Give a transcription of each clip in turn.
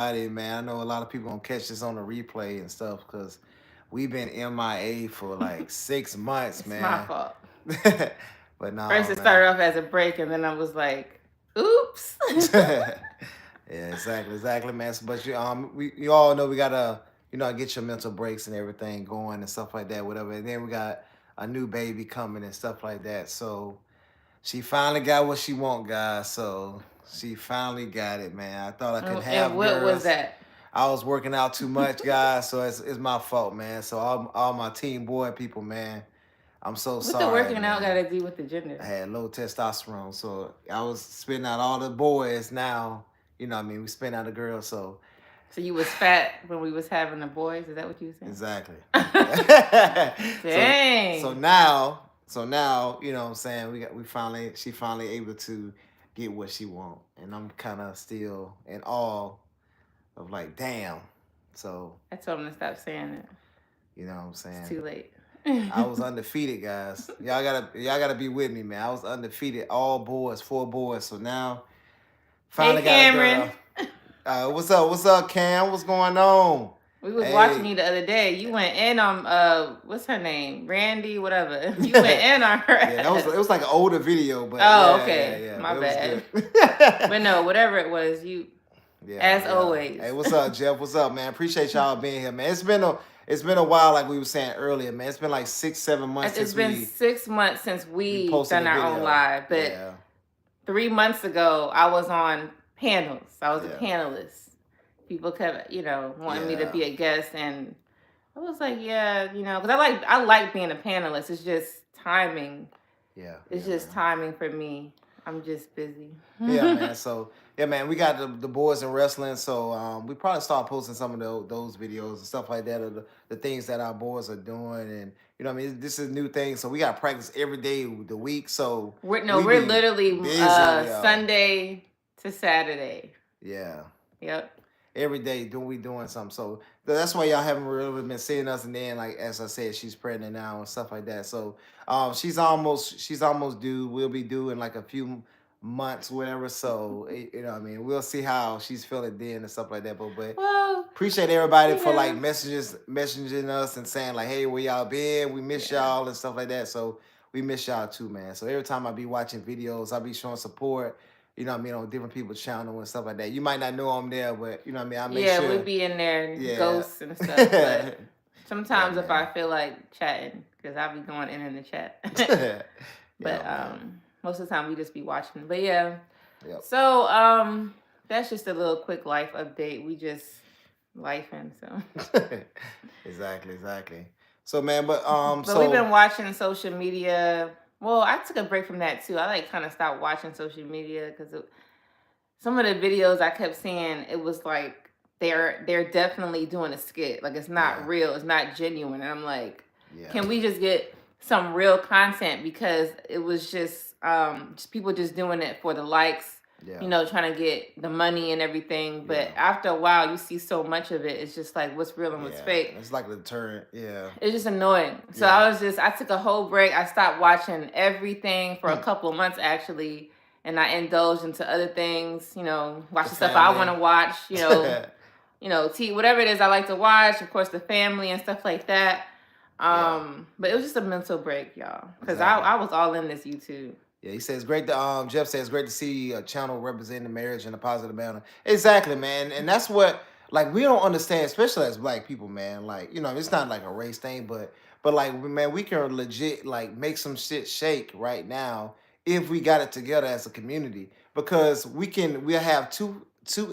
Man. I know a lot of people gonna catch this on the replay and stuff because we've been MIA for like 6 months, It's my man. fault. But First, no, it man. started off as a break, and then I was like, "Oops." Yeah, exactly, man. But you all know we gotta, get your mental breaks and everything going and stuff like that, whatever. And then we got a new baby coming and stuff like that. So she finally got what she want, guys. So she finally got it, man. I thought I couldn't And have what was girls. that? I was working out too much, guys. So it's my fault, man. So all my team boy people, man, I'm so What the sorry, working out got man. to do with the I gender? had low testosterone, so I was spitting out all the boys. Now, what I mean, we spitting out the girls. So So you was fat when we was having the boys? Is that what you were saying? exactly. so so Dang. now so now what I'm saying, we finally she finally able to get what she want, and I'm kind of still in awe of like damn. So I told him to stop saying it. you know what I'm It's saying. too late. I was undefeated, guys. Y'all gotta be with me, man. I was undefeated, all boys, 4 boys. So now Hey, finally got a Cameron. girl. What's up? What's up, Cam? What's going on? We was watching Hey. you the other day. You went in on what's her name? Randy, whatever. You went in on her Yeah, that was ass. it was like an older video, but Oh, yeah, okay. yeah. My But it was bad. good. But no, whatever it was, you Yeah, as yeah. always. Hey, what's up, Jeff? What's up, man? Appreciate y'all being here, man. It's been a while, like we were saying earlier, man. It's been like 6, 7 months It's since been we 6 months since we we posted done a our own video. live, but Yeah, 3 months ago I was on panels. I was a yeah, panelist. People kept, wanting me to yeah, be a guest, and I was like, yeah, because I like being a panelist. It's just timing. It's yeah, just man. timing for me. I'm just busy. Yeah, man. So yeah, man, we got the boys in wrestling. So we probably start posting some of those videos and stuff like that of the things that our boys are doing, and what I mean, this is new thing. So we got to practice every day of the week. So We're no, we we're be literally busy, yo. Sunday to Saturday. Yeah, Yep. every day we doing something. So that's why y'all haven't really been seeing us. And then, like as I said, she's pregnant now and stuff like that. So she's almost due. We'll be due in like a few months, whatever. So what I mean, we'll see how she's feeling then and stuff like that. But Well, appreciate everybody you for like know, messaging us and saying like, hey, where y'all been? We miss yeah. y'all and stuff like that. So we miss y'all too, man. So every time I be watching videos, I be showing support. What I mean, on different people's channel and stuff like that. You might not know I'm there, but what I mean, I make Yeah, we sure. be in there Yeah. ghosts and stuff, but Yeah, sometimes if man. I feel like chatting, because I be going in the chat. Yeah, But man. most of the time we just be watching. But yeah. Yep. So that's just a little quick life update. We just lifing, so Exactly. So man, but we've been watching social media. Well, I took a break from that too. I like kind of stopped watching social media because some of the videos I kept seeing, it was like they're definitely doing a skit. Like it's not yeah, real, it's not genuine. And I'm like, yeah, can we just get some real content? Because it was just people just doing it for the likes, yeah, trying to get the money and everything. But yeah, after a while, you see so much of it. It's just like what's real and what's yeah. fake. It's like a deterrent. Yeah, It's just annoying. So yeah. I took a whole break. I stopped watching everything for a Hmm. couple of months actually. And I indulged into other things, watch The the stuff I want family. to watch, Yeah, whatever it is I like to watch, of course, the family and stuff like that. But it was just a mental break, y'all. Because exactly. I was all in this YouTube. Yeah, he says great to Jeff says great to see a channel representing the marriage in a positive manner. Exactly, man. And that's what like we don't understand, especially as black people, man. Like, it's not like a race thing, but like man, we can legit like make some shit shake right now if we got it together as a community. Because we'll have two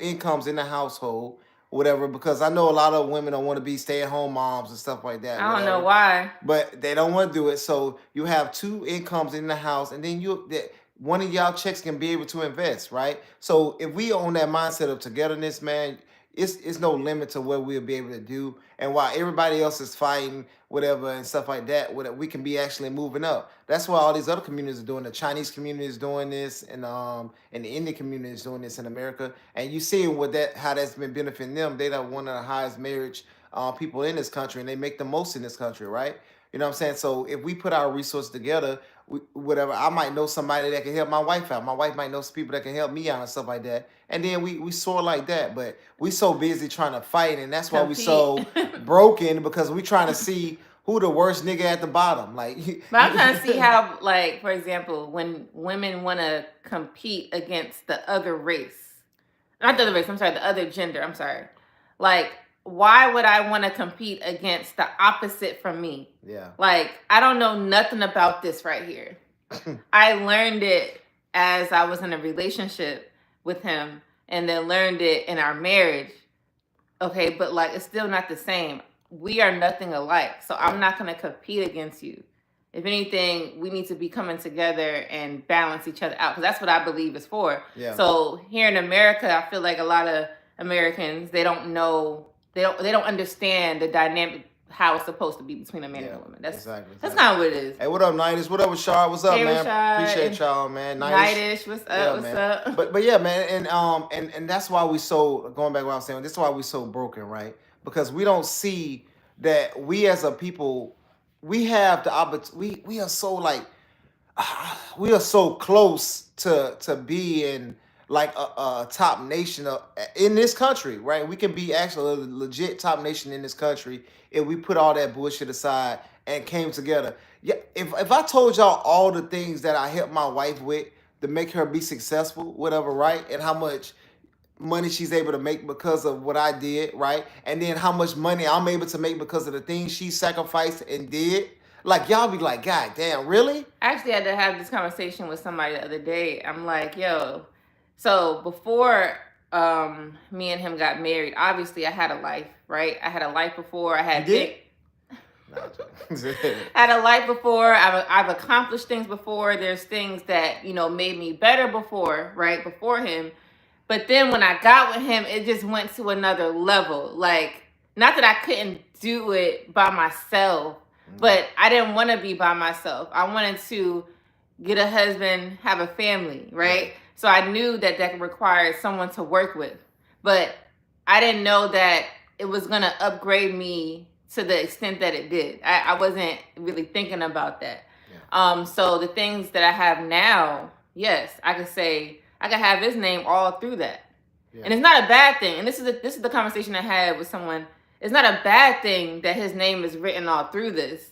incomes in the household, whatever, because I know a lot of women don't want to be stay-at-home moms and stuff like that, I don't know whatever, why. but they don't want to do it. So you have two incomes in the house, and then one of y'all checks can be able to invest, right? So if we own that mindset of togetherness, man, it's no limit to what we'll be able to do. And while everybody else is fighting, whatever and stuff like that, whatever, we can be actually moving up. That's why all these other communities are doing. The Chinese community is doing this, and the Indian community is doing this in America. And you see how that's been benefiting them. They are one of the highest marriage people in this country, and they make the most in this country, right? You know what I'm saying? So if we put our resources together, whatever, I might know somebody that can help my wife out. My wife might know some people that can help me out and stuff like that. And then we soar like that. But we so busy trying to fight, and that's why we so Compete. broken, because we trying to see who the worst nigga at the bottom. Like, But I'm trying to see how, like, for example, when women want to compete against the other race, not the other race, I'm sorry, the other gender, I'm sorry. Like, why would I want to compete against the opposite from me? yeah. Like, I don't know nothing about this right here. I learned it as I was in a relationship with him, and then learned it in our marriage. Okay, but like, it's still not the same. We are nothing alike. So I'm not going to compete against you. If anything, we need to be coming together and balance each other out, because that's what I believe is for. Yeah. So here in America, I feel like a lot of Americans, they don't know, they don't understand the dynamic, how it's supposed to be between a man and a woman. That's exactly. That's kind of what it is. Hey, what up, Nightish? What up, Rashad? What's up, Hey, man? Rashad. Appreciate y'all, man. Nightish, what's up? Yeah, what's man. up? But yeah, man, and that's why we so, going back to what I was saying, this is why we so broken, right? Because we don't see that we as a people, we have the opportunity. We are so like, we are so close to being like a top nation in this country, right? We can be actually a legit top nation in this country if we put all that bullshit aside and came together. Yeah, if I told y'all all the things that I helped my wife with to make her be successful, whatever, right? And how much money she's able to make because of what I did, right? And then how much money I'm able to make because of the things she sacrificed and did. Like, y'all be like, God damn, really? I actually had to have this conversation with somebody the other day. I'm like, yo, so before me and him got married, obviously I had a life, right? I had a life before. I had You did? I had a life before. I've accomplished things before. There's things that, you know, made me better before, right? Before him. But then when I got with him, it just went to another level. Like, not that I couldn't do it by myself, but I didn't want to be by myself. I wanted to get a husband, have a family, right? So I knew that that required someone to work with. But I didn't know that it was going to upgrade me to the extent that it did. I wasn't really thinking about that. So the things that I have now, yes, I could say, I could have his name all through that. Yeah. And it's not a bad thing. And this is the conversation I had with someone. It's not a bad thing that his name is written all through this,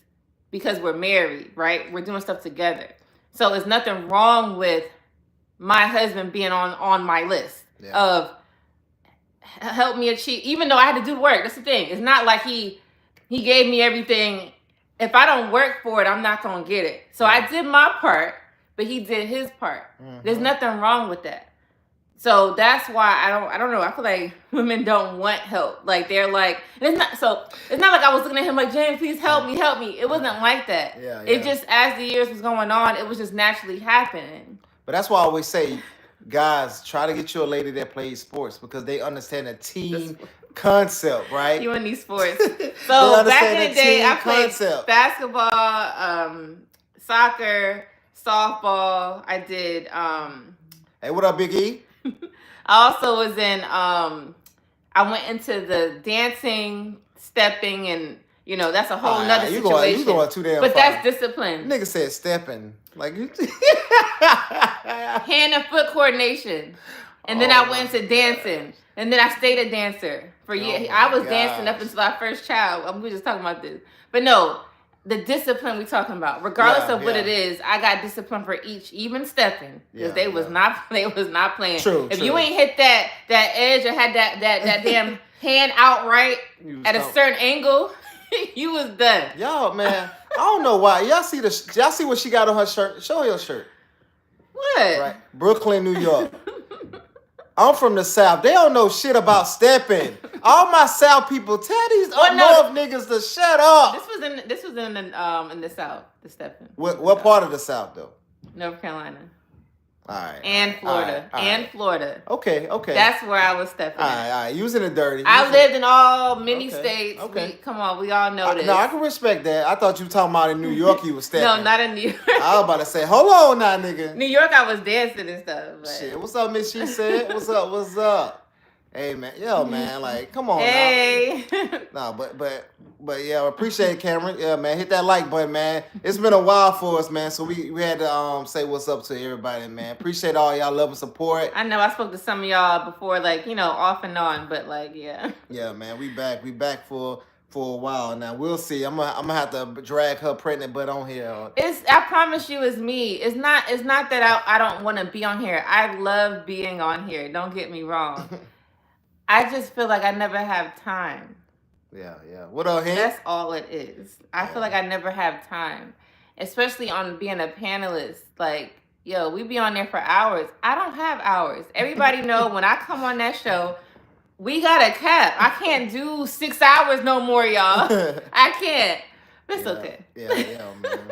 because we're married, right? We're doing stuff together. So there's nothing wrong with my husband being on my list of help me achieve, even though I had to do the work. That's the thing. It's not like he gave me everything. If I don't work for it, I'm not going to get it. So I did my part, but he did his part. There's nothing wrong with that. So that's why I don't know. I feel like women don't want help. Like, they're like, it's not like I was looking at him like, James, please help me. It wasn't like that. It just, as the years was going on, it was just naturally happening. But that's why I always say, guys, try to get you a lady that plays sports, because they understand the team concept, right? You in these sports. So back in the day, I played basketball, soccer, softball. I did. Hey, what up, Big E? I also was in. I went into the dancing, stepping, and you know that's a whole nother situation. You going too damn but far. that's discipline. Nigga said stepping, like you. Hand and foot coordination, and then I went into dancing, and then I stayed a dancer for years. I was dancing up until our first child. We were just talking about this, but no. The discipline we talking about, regardless of what it is, I got discipline for each, even stepping, because they was not playing. True. If you ain't hit that edge or had that damn hand out right at a certain angle, you was done. Y'all, man, I don't know why. Y'all see what she got on her shirt? Show your shirt. What? Right, Brooklyn, New York. I'm from the South. They don't know shit about stepping. All my South people, tell these North niggas to shut up. This was in the South, the stepping. What part of the South though? North Carolina. All right. And Florida. Florida. Okay. That's where I was stepping. All right. You was in the dirty. I lived in all many states. Okay. Come on, we all know this. No, I can respect that. I thought you were talking about in New York you was stepping. No, not in New York. I was about to say, hold on now, nigga. New York, I was dancing and stuff. But... Shit, what's up, Miss She Said? What's up? Hey man, yo man, like come on now. Hey. No, but yeah, I appreciate it, Cameron. Yeah, man, hit that like button, man. It's been a while for us, man. So we had to say what's up to everybody, man. Appreciate all y'all love and support. I know I spoke to some of y'all before, like, off and on, but like, yeah. Yeah, man, we back for a while now. We'll see. I'm gonna have to drag her pregnant butt on here. I promise you, it's me. It's not that I don't want to be on here. I love being on here. Don't get me wrong. I just feel like I never have time. Yeah. What up, Hank? That's all it is. I feel like I never have time, especially on being a panelist. Like, yo, we be on there for hours. I don't have hours. Everybody know when I come on that show, we got a cap. I can't do 6 hours no more, y'all. I can't. It's okay. Yeah, man.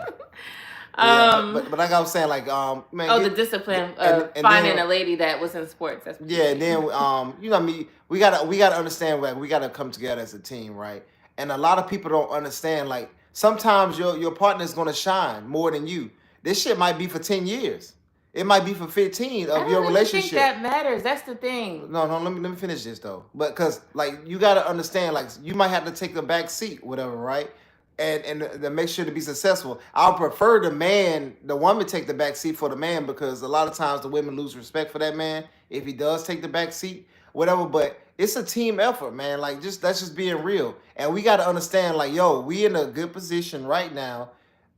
But like I was saying, like man. Oh, the discipline of finding a lady that was in sports. That's then you know what I mean. We gotta understand, like we gotta come together as a team, right? And a lot of people don't understand. Like sometimes your partner's gonna shine more than you. This shit might be for 10 years. It might be for 15 of your relationship. I don't think that matters. That's the thing. No. Let me finish this though. But because like you gotta understand, like you might have to take a back seat, whatever, right? And to make sure to be successful. I'll prefer the woman take the back seat for the man, because a lot of times the women lose respect for that man if he does take the back seat, whatever. But it's a team effort, man. Like that's just being real. And we got to understand, like, yo, we in a good position right now.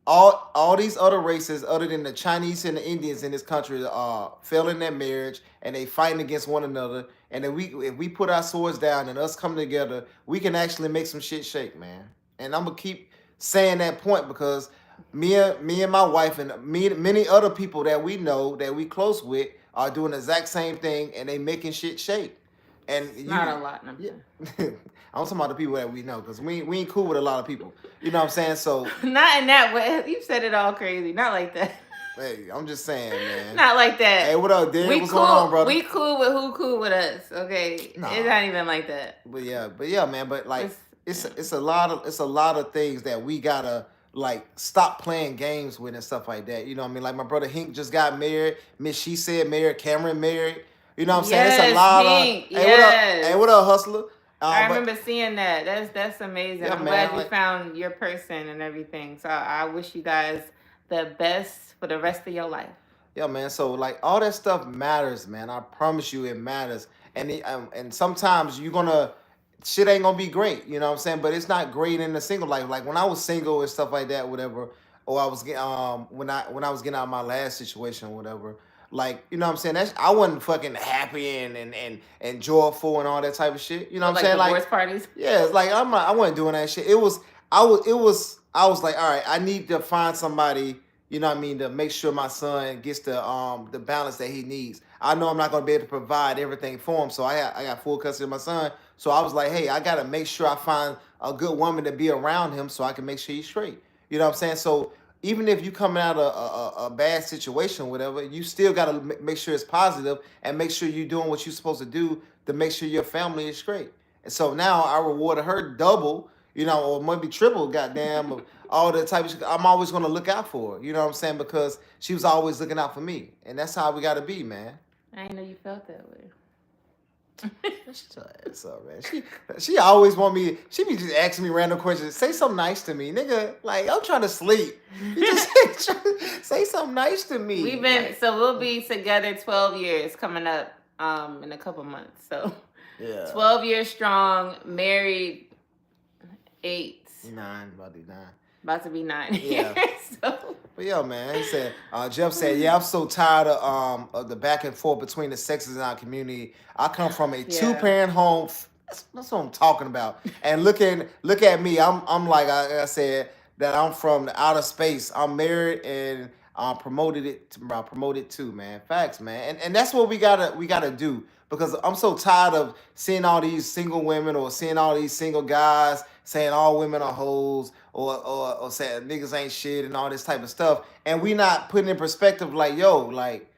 All these other races other than the Chinese and the Indians in this country are failing their marriage and they fighting against one another. And then if we put our swords down and us come together, we can actually make some shit shake, man. And I'm gonna keep saying that point because me and my wife and many other people that we know that we close with are doing the exact same thing and they making shit shake. And not a lot. Yeah, I'm talking about the people that we know because we ain't cool with a lot of people. You know what I'm saying? So not in that way. You said it all crazy. Not like that. Hey, I'm just saying, man. Not like that. Hey, what up, dude? What's cool, going on, brother? We cool with who cool with us, okay? Nah. It's not even like that. But yeah, man. But like, it's a lot of things that we gotta like stop playing games with and stuff like that. You know what I mean? Like my brother Hink just got married. Miss She Said married. Cameron married. You know what I'm saying? It's a lot Hink, of. Hey, what up, hustler? I remember seeing that. That's amazing. Yeah, I'm glad you found your person and everything. So I wish you guys the best for the rest of your life. Yeah, man. So like all that stuff matters, man. I promise you, it matters. And sometimes shit ain't gonna be great. You know what I'm saying? But it's not great in the single life. Like when I was single and stuff like that, whatever. Or I was getting when I was getting out of my last situation, whatever. Like, you know what I'm saying? I wasn't fucking happy and joyful and all that type of shit. You know what I'm saying? Like divorce parties? Yeah, it's like I wasn't doing that shit. I was like, all right, I need to find somebody, you know what I mean, to make sure my son gets the balance that he needs. I know I'm not gonna be able to provide everything for him, so I got full custody of my son. So I was like, hey, I gotta make sure I find a good woman to be around him so I can make sure he's straight. You know what I'm saying? So even if you coming out of a bad situation, whatever, you still got to make sure it's positive and make sure you're doing what you're supposed to do to make sure your family is straight. And so now I rewarded her double, you know, or maybe triple, goddamn, of all the type of shit. I'm always going to look out for her, you know what I'm saying? Because she was always looking out for me. And that's how we got to be, man. I didn't know you felt that way. Shut up, man. She always want me. She be just asking me random questions. Say something nice to me, nigga. Like I'm trying to sleep. You just say something nice to me. We'll be together 12 years coming up in a couple months. So yeah, 12 years strong, married 8. 9, about to be 9. About to be 9 years. So. But yeah, man. He said, Jeff said, yeah, I'm so tired of the back and forth between the sexes in our community. I come from a 2-parent home. That's what I'm talking about. And look at me. I'm like I said that I'm from the outer space. I'm married and promoted too, man. Facts, man. And that's what we gotta do, because I'm so tired of seeing all these single women or seeing all these single guys saying all women are hoes or saying niggas ain't shit and all this type of stuff. And we not putting in perspective like, yo, like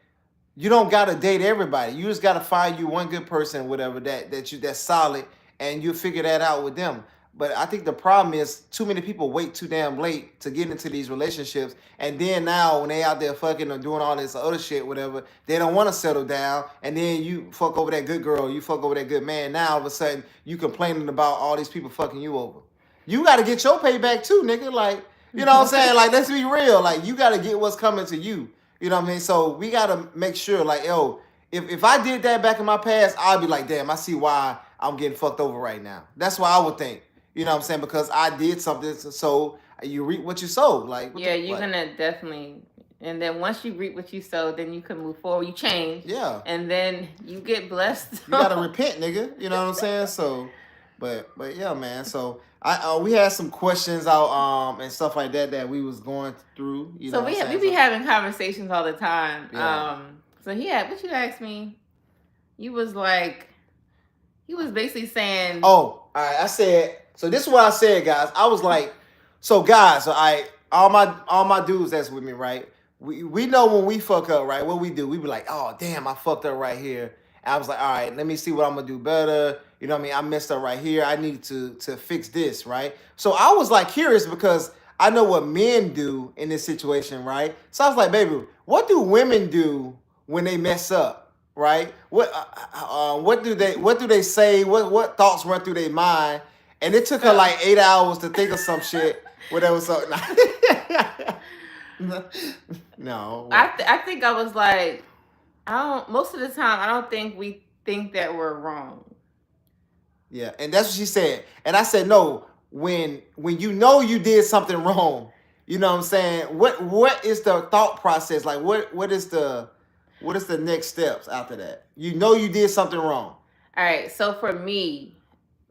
you don't gotta date everybody. You just gotta find you one good person, whatever, that's solid, and you figure that out with them. But I think the problem is too many people wait too damn late to get into these relationships, and then now when they out there fucking or doing all this other shit, whatever, they don't want to settle down, and then you fuck over that good girl, you fuck over that good man. Now all of a sudden you complaining about all these people fucking you over. You got to get your payback too, nigga. Like, you know what I'm saying? Like, let's be real. Like, you got to get what's coming to you. You know what I mean? So we got to make sure, like, yo, if I did that back in my past, I'd be like, damn, I see why I'm getting fucked over right now. That's why I would think. You know what I'm saying? Because I did something, so you reap what you sow. Like, yeah, you're gonna definitely. And then once you reap what you sow, then you can move forward. You change. Yeah. And then you get blessed. You gotta repent, nigga. You know what I'm saying? So, but yeah, man. So we had some questions out and stuff like that we was going through. You know, we be having conversations all the time. Yeah. So what you asked me? You was basically saying. Oh, all right. I said. So this is what I said, guys. I was like, so guys, so all my dudes that's with me, right? We know when we fuck up, right? What we do, we be like, oh damn, I fucked up right here. And I was like, all right, let me see what I'm gonna do better. You know what I mean? I messed up right here. I need to fix this, right? So I was like curious because I know what men do in this situation, right? So I was like, baby, what do women do when they mess up, right? What do they say? What thoughts run through their mind? And it took her like 8 hours to think of some shit. Whatever. So no. I think I was like, most of the time, I don't think we think that we're wrong. Yeah, and that's what she said. And I said, no, when you know you did something wrong, you know what I'm saying? What is the thought process? Like what is the next steps after that? You know you did something wrong. All right, so for me,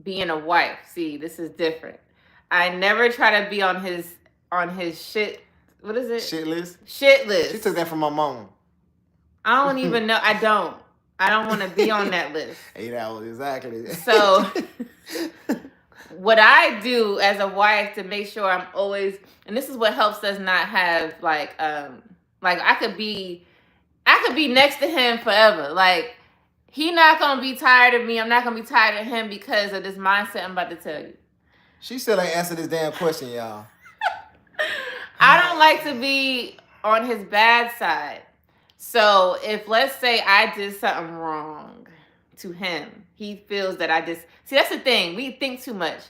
being a wife, see, this is different. I never try to be on his shit. What is it? Shit list. Shit list. She took that from my mom. I don't even know. I don't want to be on that list. 8 hours exactly. So what I do as a wife to make sure I'm always, and this is what helps us not have like I could be next to him forever. Like, he not gonna be tired of me. I'm not gonna be tired of him because of this mindset I'm about to tell you. She still ain't answered this damn question, y'all. I don't like to be on his bad side. So if, let's say, I did something wrong to him, he feels that I just... See, that's the thing. We think too much.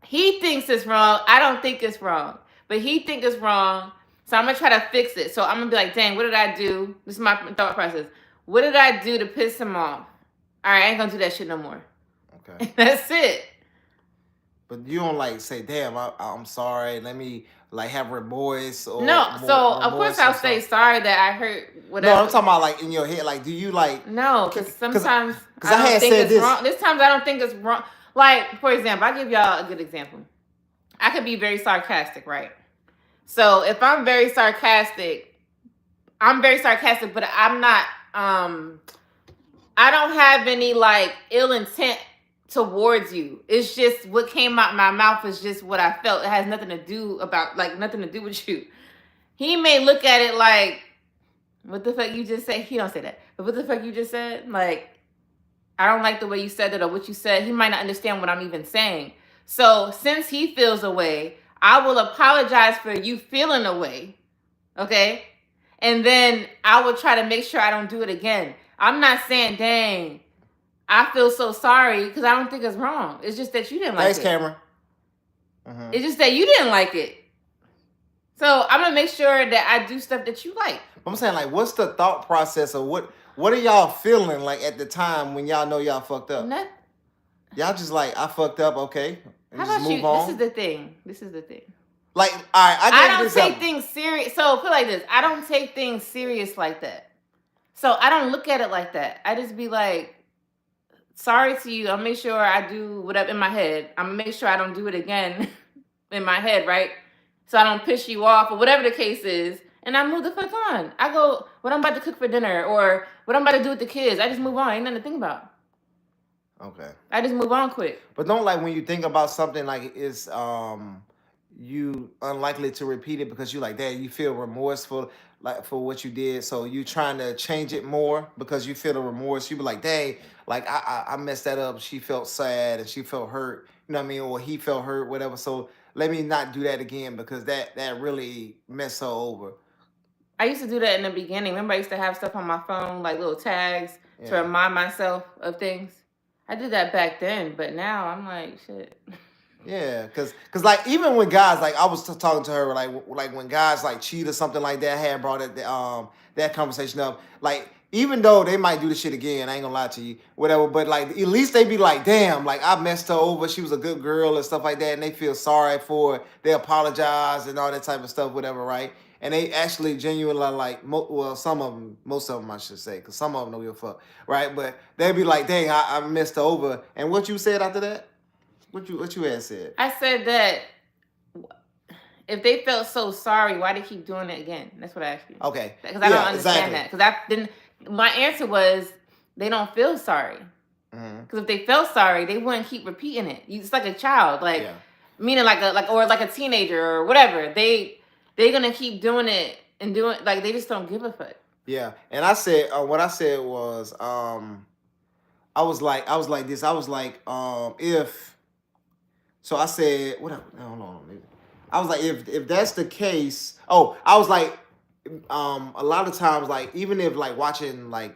He thinks it's wrong. I don't think it's wrong. But he thinks it's wrong. So I'm going to try to fix it. So I'm going to be like, dang, what did I do? This is my thought process. What did I do to piss him off? All right, I ain't going to do that shit no more. Okay. That's it. But you don't like say, damn, I'm sorry. Let me like have remorse or no. So of course I'll say sorry that I hurt whatever. No, I'm talking about like in your head. Like, do you like? No, because sometimes I don't had think said it's this. wrong. This times I don't think it's wrong. Like, for example, I'll give y'all a good example. I could be very sarcastic, right? So if I'm very sarcastic, but I'm not. I don't have any like ill intent towards you. It's just what came out my mouth is just what I felt. It has nothing to do with you. He may look at it like, what the fuck you just said? He don't say that. But what the fuck you just said? Like, I don't like the way you said it or what you said. He might not understand what I'm even saying. So since he feels a way, I will apologize for you feeling a way. Okay? And then I will try to make sure I don't do it again. I'm not saying, dang, I feel so sorry, because I don't think it's wrong. It's just that you didn't like it. Thanks, Cameron. Mm-hmm. It's just that you didn't like it. So I'm going to make sure that I do stuff that you like. I'm saying, like, what's the thought process of what are y'all feeling like at the time when y'all know y'all fucked up? Nothing. Y'all just like, I fucked up, okay. How about move on. This is the thing. Like, all right, I don't take things serious. So put it like this. I don't take things serious like that. So I don't look at it like that. I just be like, sorry to you. I'll make sure I do whatever in my head. I'm going to make sure I don't do it again in my head, right? So I don't piss you off or whatever the case is. And I move the fuck on. I go, what I'm about to cook for dinner or what I'm about to do with the kids. I just move on. Ain't nothing to think about. Okay. I just move on quick. But don't like when you think about something like it's you unlikely to repeat it because you like, dad, you feel remorseful like for what you did. So you trying to change it more because you feel the remorse. You be like, dang, like I messed that up. She felt sad and she felt hurt. You you know what I mean, or he felt hurt, whatever. So let me not do that again because that really messed her over. I used to do that in the beginning. Remember, I used to have stuff on my phone, like little tags to Yeah. remind myself of things. I did that back then, but now I'm like, shit. Yeah, cause like even when guys like I was talking to her like when guys like cheat or something like that, I had brought it that conversation up. Like even though they might do the shit again, I ain't gonna lie to you, whatever. But like at least they be like, damn, like I messed her over. She was a good girl and stuff like that, and they feel sorry for it. They apologize and all that type of stuff, whatever, right? And they actually genuinely like, well, some of them, most of them, I should say, because some of them don't give a fuck, right? But they be like, dang, I messed her over. And what you said after that? What you had said? I said that if they felt so sorry, why they keep doing it again? That's what I asked you. Okay. Because I don't understand that. Because I didn't. My answer was they don't feel sorry. Because if they felt sorry, they wouldn't keep repeating it. It's like a child, like meaning like a teenager or whatever. They're gonna keep doing it and doing like they just don't give a fuck. Yeah, and I said what I said was I was like this. I was like if so I said what? Hold on. I was like if that's the case. Oh, I was like a lot of times like even if like watching like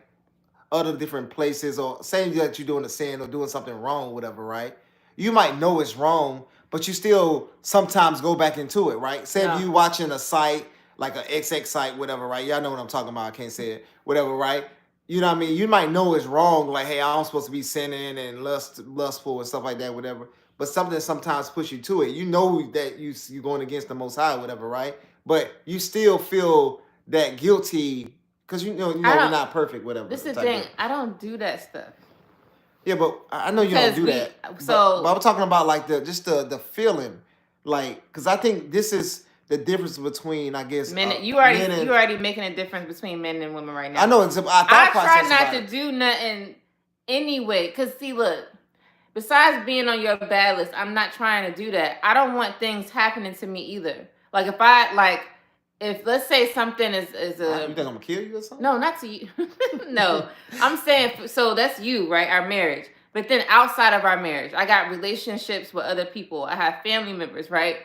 other different places or saying that you're doing a sin or doing something wrong, whatever, right? You might know it's wrong, but you still sometimes go back into it, right? Say if you watching a site like an XX site, whatever, right? Y'all know what I'm talking about. I can't say it, whatever, right? You know what I mean? You might know it's wrong, like, hey, I'm supposed to be sinning and lustful and stuff like that, whatever. But something sometimes push you to it. You know that you're going against the Most High, whatever, right? But you still feel that guilty because you know we're not perfect, whatever. This is the thing. I don't do that stuff. Yeah, but I know you don't do that. So, but I'm talking about like the feeling, like because I think this is the difference between I guess men. You already making a difference between men and women right now. I know I try not to do nothing anyway. Cause see, look. Besides being on your bad list, I'm not trying to do that. I don't want things happening to me either. Like if let's say something is a. You think I'm gonna kill you or something? No, not to you. No, I'm saying so that's you, right? Our marriage, but then outside of our marriage, I got relationships with other people. I have family members, right?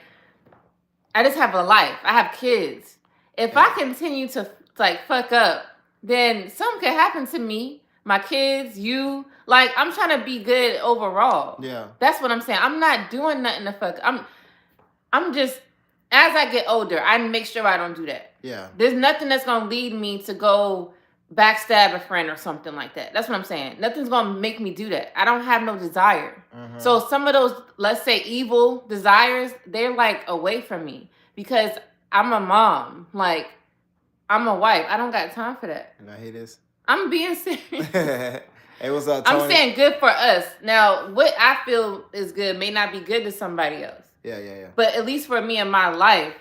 I just have a life. I have kids. If I continue to like fuck up, then something could happen to me, my kids, you. Like I'm trying to be good overall. Yeah, that's what I'm saying. I'm not doing nothing to fuck. I'm just. As I get older, I make sure I don't do that. Yeah. There's nothing that's going to lead me to go backstab a friend or something like that. That's what I'm saying. Nothing's going to make me do that. I don't have no desire. Mm-hmm. So some of those, let's say, evil desires, they're like away from me because I'm a mom. Like, I'm a wife. I don't got time for that. And I hear this. I'm being serious. Hey, what's up, Tony? I'm saying good for us. Now, what I feel is good may not be good to somebody else. Yeah. But at least for me in my life,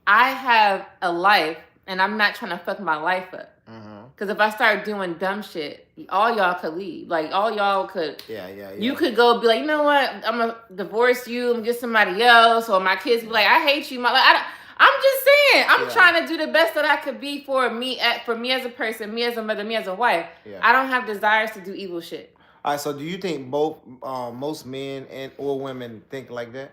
I have a life, and I'm not trying to fuck my life up. Because if I start doing dumb shit, all y'all could leave. Like, all y'all could. Yeah. You could go be like, you know what? I'm going to divorce you and get somebody else. Or my kids be like, I hate you. I'm just saying. I'm trying to do the best that I could be for me as a person, me as a mother, me as a wife. Yeah. I don't have desires to do evil shit. All right, so do you think most men or women think like that?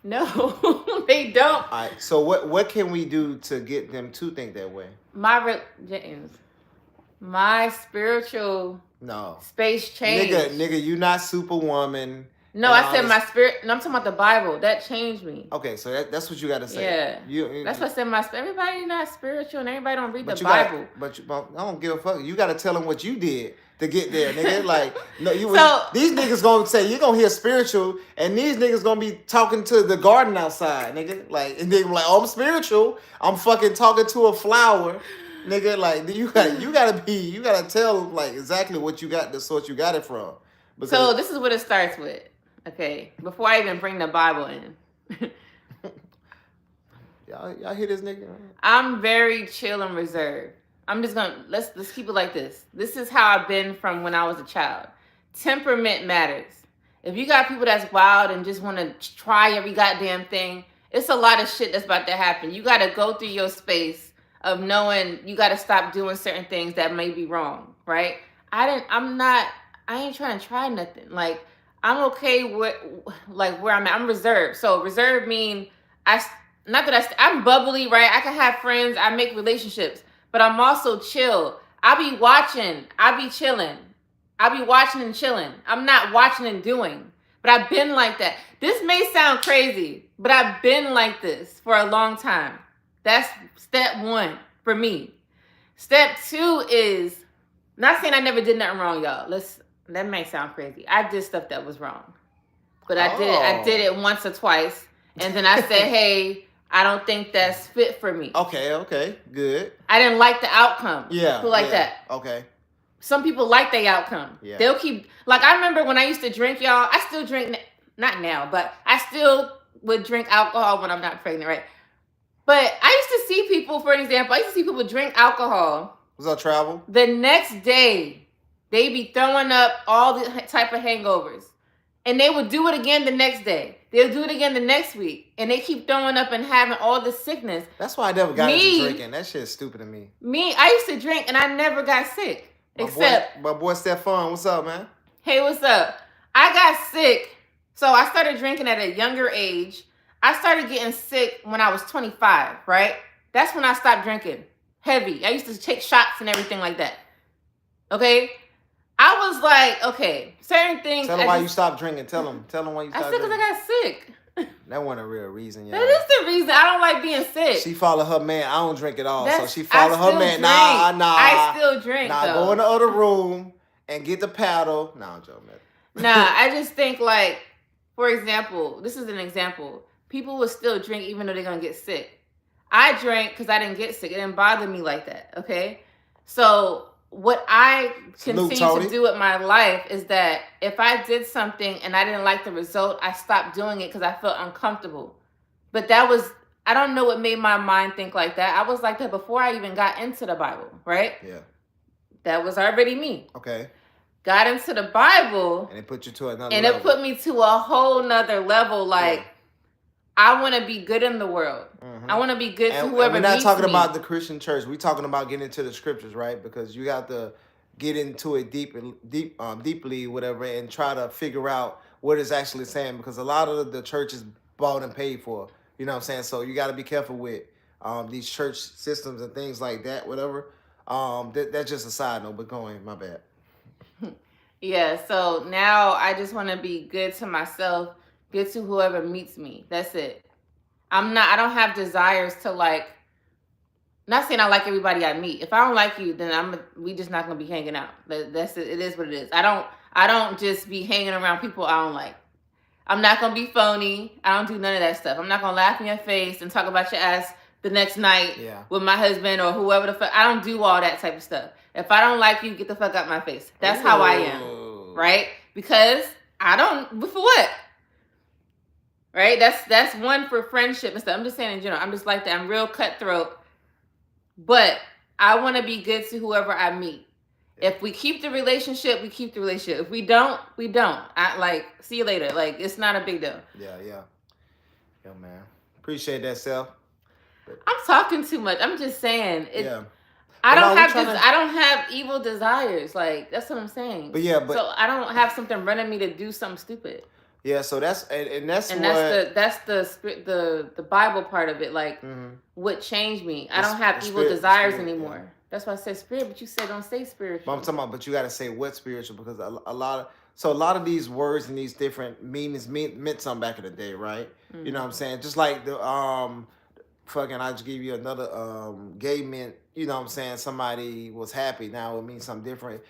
No, they don't. All right, so what can we do to get them to think that way? My spiritual space changed. Nigga, you not Superwoman. No, I said my spirit. No, I'm talking about the Bible. That changed me. Okay, so that's what you got to say. Yeah, that's what I said. Everybody not spiritual, and everybody don't read the Bible. But I don't give a fuck. You got to tell them what you did to get there, nigga. Like, no, these niggas gonna say you're gonna hear spiritual, and these niggas gonna be talking to the garden outside, nigga. Like, and they be like, oh, I'm spiritual. I'm fucking talking to a flower, nigga. Like, you gotta tell like exactly what you got, the source you got it from. So this is what it starts with. Okay, before I even bring the Bible in. y'all hear this nigga? I'm very chill and reserved. I'm just gonna let's keep it like this. This is how I've been from when I was a child. Temperament matters. If you got people that's wild and just want to try every goddamn thing, it's a lot of shit that's about to happen. You got to go through your space of knowing you got to stop doing certain things that may be wrong, right? I ain't trying to try nothing. Like, I'm okay with like where I'm at. I'm reserved. So reserved mean not that I'm bubbly, right? I can have friends. I make relationships, but I'm also chill. I be watching. I be chilling. I be watching and chilling. I'm not watching and doing. But I've been like that. This may sound crazy, but I've been like this for a long time. That's step one for me. Step two is not saying I never did nothing wrong, y'all. That may sound crazy. I did stuff that was wrong. But I did it once or twice. And then I said, hey, I don't think that's fit for me. Okay, good. I didn't like the outcome. Yeah. People like that. Okay. Some people like the outcome. Yeah. They'll keep, like, I remember when I used to drink, y'all. I still drink, not now, but I still would drink alcohol when I'm not pregnant, right? But I used to see people, for example, I used to see people drink alcohol. Was that travel? The next day, they be throwing up all the type of hangovers. And they would do it again the next day. They'll do it again the next week. And they keep throwing up and having all the sickness. That's why I never got into drinking. That shit's stupid to me. I used to drink and I never got sick. My boy Stefan, what's up, man? Hey, what's up? I got sick. So I started drinking at a younger age. I started getting sick when I was 25, right? That's when I stopped drinking. Heavy. I used to take shots and everything like that. Okay? I was like, okay, certain things. Tell them why you stopped drinking. Tell them why you stopped drinking. I said because I got sick. That wasn't a real reason, yeah. That is the reason. I don't like being sick. She followed her man. I don't drink at all. So she followed her man. Drink. Nah. I still drink, though. Go in the other room and get the paddle. Nah, I'm joking. Nah, I just think like, for example, this is an example. People will still drink even though they're going to get sick. I drank because I didn't get sick. It didn't bother me like that, okay? So what I continue to do with my life is that if I did something and I didn't like the result, I stopped doing it because I felt uncomfortable. But I don't know what made my mind think like that. I was like that before I even got into the Bible, right? Yeah. That was already me. Okay. Got into the Bible. And it put you to another level. And it put me to a whole nother level. Like, yeah. I want to be good in the world. Mm-hmm. I want to be good to whoever meets me. We're not talking about the Christian church. We're talking about getting into the scriptures, right? Because you have to get into it deeply, whatever, and try to figure out what it's actually saying. Because a lot of the church is bought and paid for. You know what I'm saying? So you got to be careful with these church systems and things like that, whatever. That's just a side note, but go on, my bad. Yeah, so now I just want to be good to myself, good to whoever meets me. That's it. I don't have desires to like, not saying I like everybody I meet. If I don't like you, then we just not going to be hanging out. That's it. It is what it is. I don't just be hanging around people I don't like. I'm not going to be phony. I don't do none of that stuff. I'm not going to laugh in your face and talk about your ass the next night with my husband or whoever the fuck. I don't do all that type of stuff. If I don't like you, get the fuck out my face. That's how I am, right? Because I don't, for what? Right? That's one for friendship and stuff. I'm just saying in general. I'm just like that. I'm real cutthroat. But I want to be good to whoever I meet. If we keep the relationship, we keep the relationship. If we don't, we don't. See you later. Like, it's not a big deal. Yeah. Yo, man. Appreciate that, Self. I'm talking too much. I'm just saying. I don't have evil desires. Like, that's what I'm saying. So I don't have something running me to do something stupid. Yeah, so that's the Bible part of it. Like, what changed me? I don't have evil desires anymore. Yeah. That's why I said spirit, but you said don't say spiritual. But I'm talking about, but you got to say what spiritual, because a lot of these words and these different meanings meant something back in the day, right? Mm-hmm. You know what I'm saying? Just like the I just give you another gay meant, you know what I'm saying, somebody was happy. Now it means something different.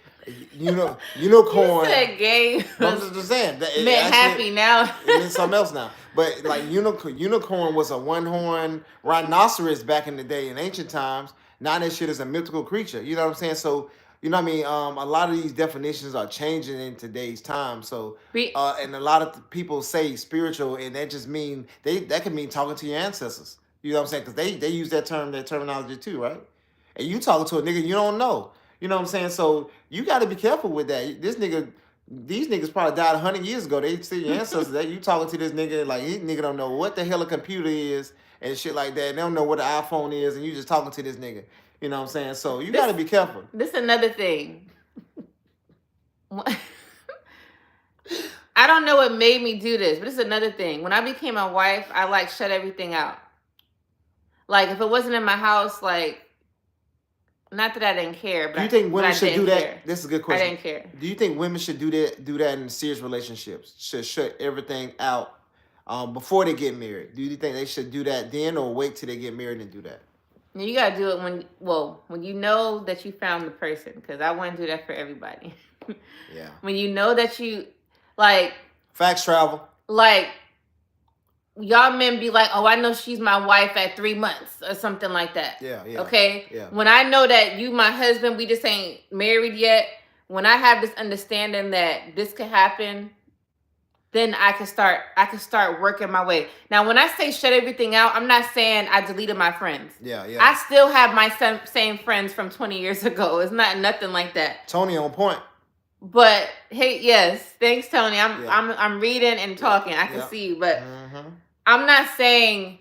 Unicorn. You said gay. I'm just saying. Meant happy now. It means something else now. But like unicorn was a one-horned rhinoceros back in the day in ancient times. Now that shit is a mythical creature. You know what I'm saying? So, you know what I mean? A lot of these definitions are changing in today's time. So, and a lot of people say spiritual, and that just mean, that can mean talking to your ancestors. You know what I'm saying? Because they use that terminology too, right? And you talking to a nigga you don't know. You know what I'm saying? So you got to be careful with that. These niggas probably died 100 years ago. They see your ancestors. That you talking to this nigga like this nigga don't know what the hell a computer is and shit like that. They don't know what an iPhone is, and you just talking to this nigga. You know what I'm saying? So you got to be careful. This is another thing. I don't know what made me do this, but this is another thing. When I became a wife, I like shut everything out. Like if it wasn't in my house, like not that I didn't care, Do you think but women I should do didn't that? care. This is a good I question. didn't care. Do you think women should do that in serious relationships? Should shut everything out before they get married? Do you think they should do that then, or wait till they get married and do that? You gotta do it when you know that you found the person. Because I want to do that for everybody. Yeah. When you know that you like Facts travel. like y'all men be like, oh, I know she's my wife at 3 months or something like that. Yeah, yeah. Okay? Yeah. When I know that you my husband, we just ain't married yet, when I have this understanding that this could happen, then I can start working my way. Now, when I say shut everything out, I'm not saying I deleted my friends. Yeah, yeah. I still have my same friends from 20 years ago. It's not nothing like that. Tony on point. But hey, yes, thanks, Tony. I'm Yeah. I'm reading and talking. I can Yeah. see, but Mm-hmm. I'm not saying